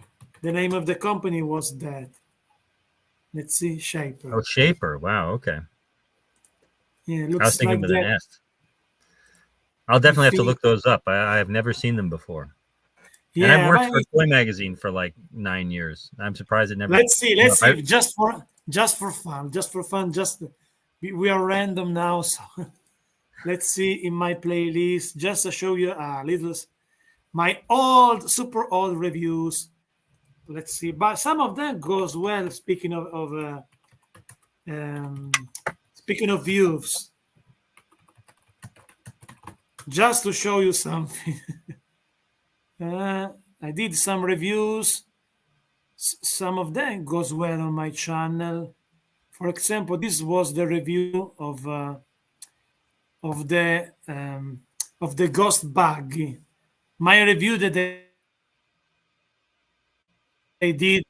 the name of the company was that. Let's see, Shaper. Oh, Shaper. Wow. Okay. Yeah, looks I was thinking like with an S. I'll definitely have to look those up. I have never seen them before. Yeah, and I've worked for Toy Magazine for like 9 years. I'm surprised it never. Let's see. Just for fun. We are random now, so let's see in my playlist just to show you a little my super old reviews. Let's see, but some of them goes well. Speaking of views, just to show you something. I did some reviews. Some of them goes well on my channel. For example, this was the review of the Ghost Buggy. My review that they did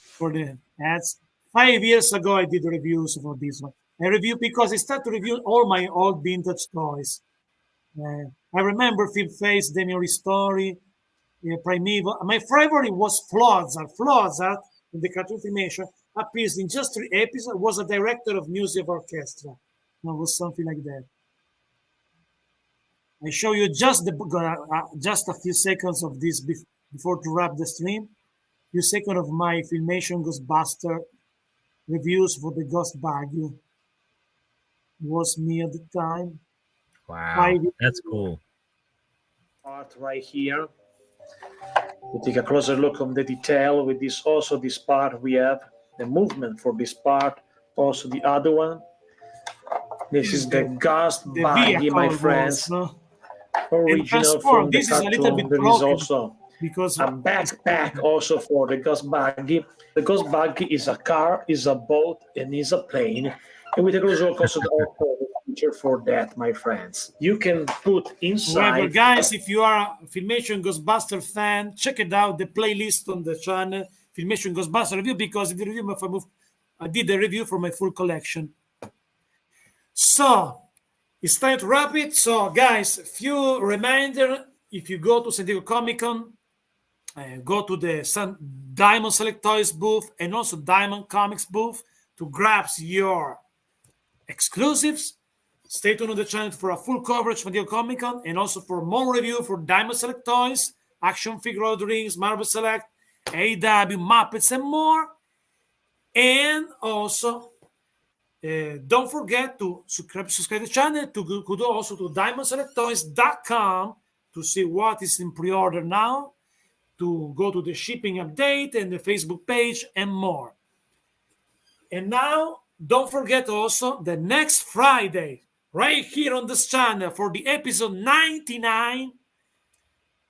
for the ads 5 years ago. I did reviews for this one. I review because I started to review all my old vintage toys. I remember Flip Face, Demian Ristori, Primeval. My favorite was Flotzart. Flotzart in the cartoon filmation appears in just 3 episodes. Was a director of music orchestra. It was something like that. I show you just a few seconds of this before to wrap the stream. Few seconds of my Filmation Ghostbuster reviews for the Ghost Buggy. It was me at the time. Wow, that's cool. Part right here. We take a closer look on the detail with this. Also, this part we have the movement for this part. Also, the other one. This is the Ghost Buggy, my friends. Original from the cartoon. There is also because a backpack also for the Ghost Buggy. The Ghost Buggy is a car, is a boat, and is a plane. And we take a closer look also the feature for that, my friends. You can put inside. However, guys, if you are a Filmation Ghostbuster fan, check it out, the playlist on the channel, Filmation Ghostbuster Review, because in the review I did a review for my full collection. So, it's time to wrap it. So, guys, a few reminder, if you go to San Diego Comic-Con, go to the Diamond Select Toys booth and also Diamond Comics booth to grab your exclusives. Stay tuned on the channel for a full coverage for San Diego Comic-Con and also for more review for Diamond Select Toys, Action Figure Lord of the Rings, Marvel Select, AEW, Muppets, and more. And also, don't forget to subscribe to the channel, to go also to diamondselecttoys.com to see what is in pre-order now, to go to the shipping update and the Facebook page and more. And now, don't forget also the next Friday, right here on this channel for the episode 99,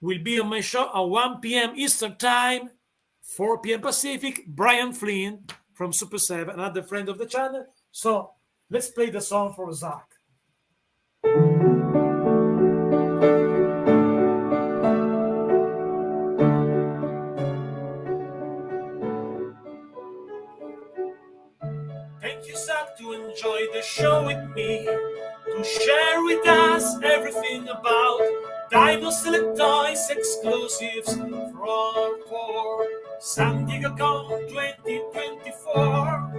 will be on my show at 1 p.m. Eastern Time, 4 p.m. Pacific, Brian Flynn from Super 7, another friend of the channel. So let's play the song for Zach. Thank you, Zach, to enjoy the show with me, to share with us everything about Diamond Select Toys exclusives for San Diego Con 2024.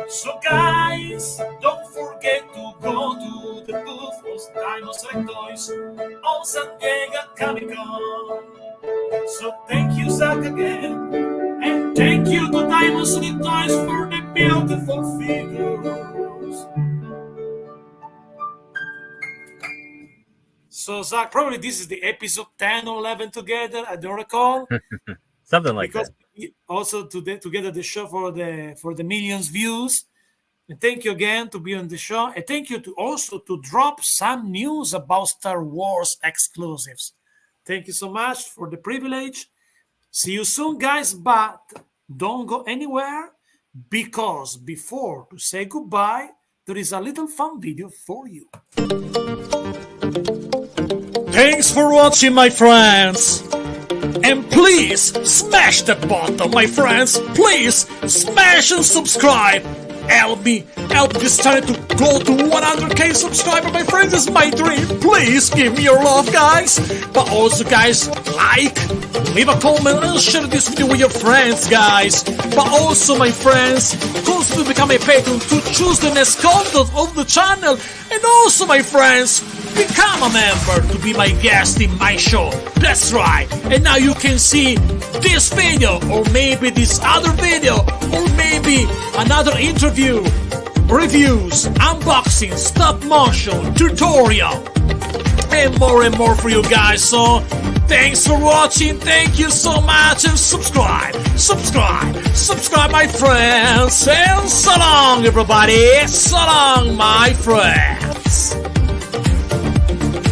So guys, don't forget to go to the booth of Diamond Select Toys on San Diego Comic-Con. So thank you, Zach, again. And thank you to Diamond Select Toys for the beautiful figures. So Zach, probably this is the episode 10 or 11 together. I don't recall. Something like because that. Also together the show for the millions views. And thank you again to be on the show. And thank you to drop some news about Star Wars exclusives. Thank you so much for the privilege. See you soon, guys. But don't go anywhere, because before to say goodbye, there is a little fun video for you. Thanks for watching, my friends. And please smash that button, my friends. Please smash and subscribe. Help this channel to go to 100k subscribers, my friends. This is my dream. Please give me your love, guys. But also, guys, leave a comment and share this video with your friends, guys. But also, my friends, consider become a patron to choose the next content of the channel. And also, my friends, become a member to be my guest in my show. That's right. And now you can see this video, or maybe this other video, or maybe another interview, reviews, unboxing, stop motion, tutorial, and more for you guys. So thanks for watching. Thank you so much. And subscribe, my friends. And so long, everybody. So long, my friends.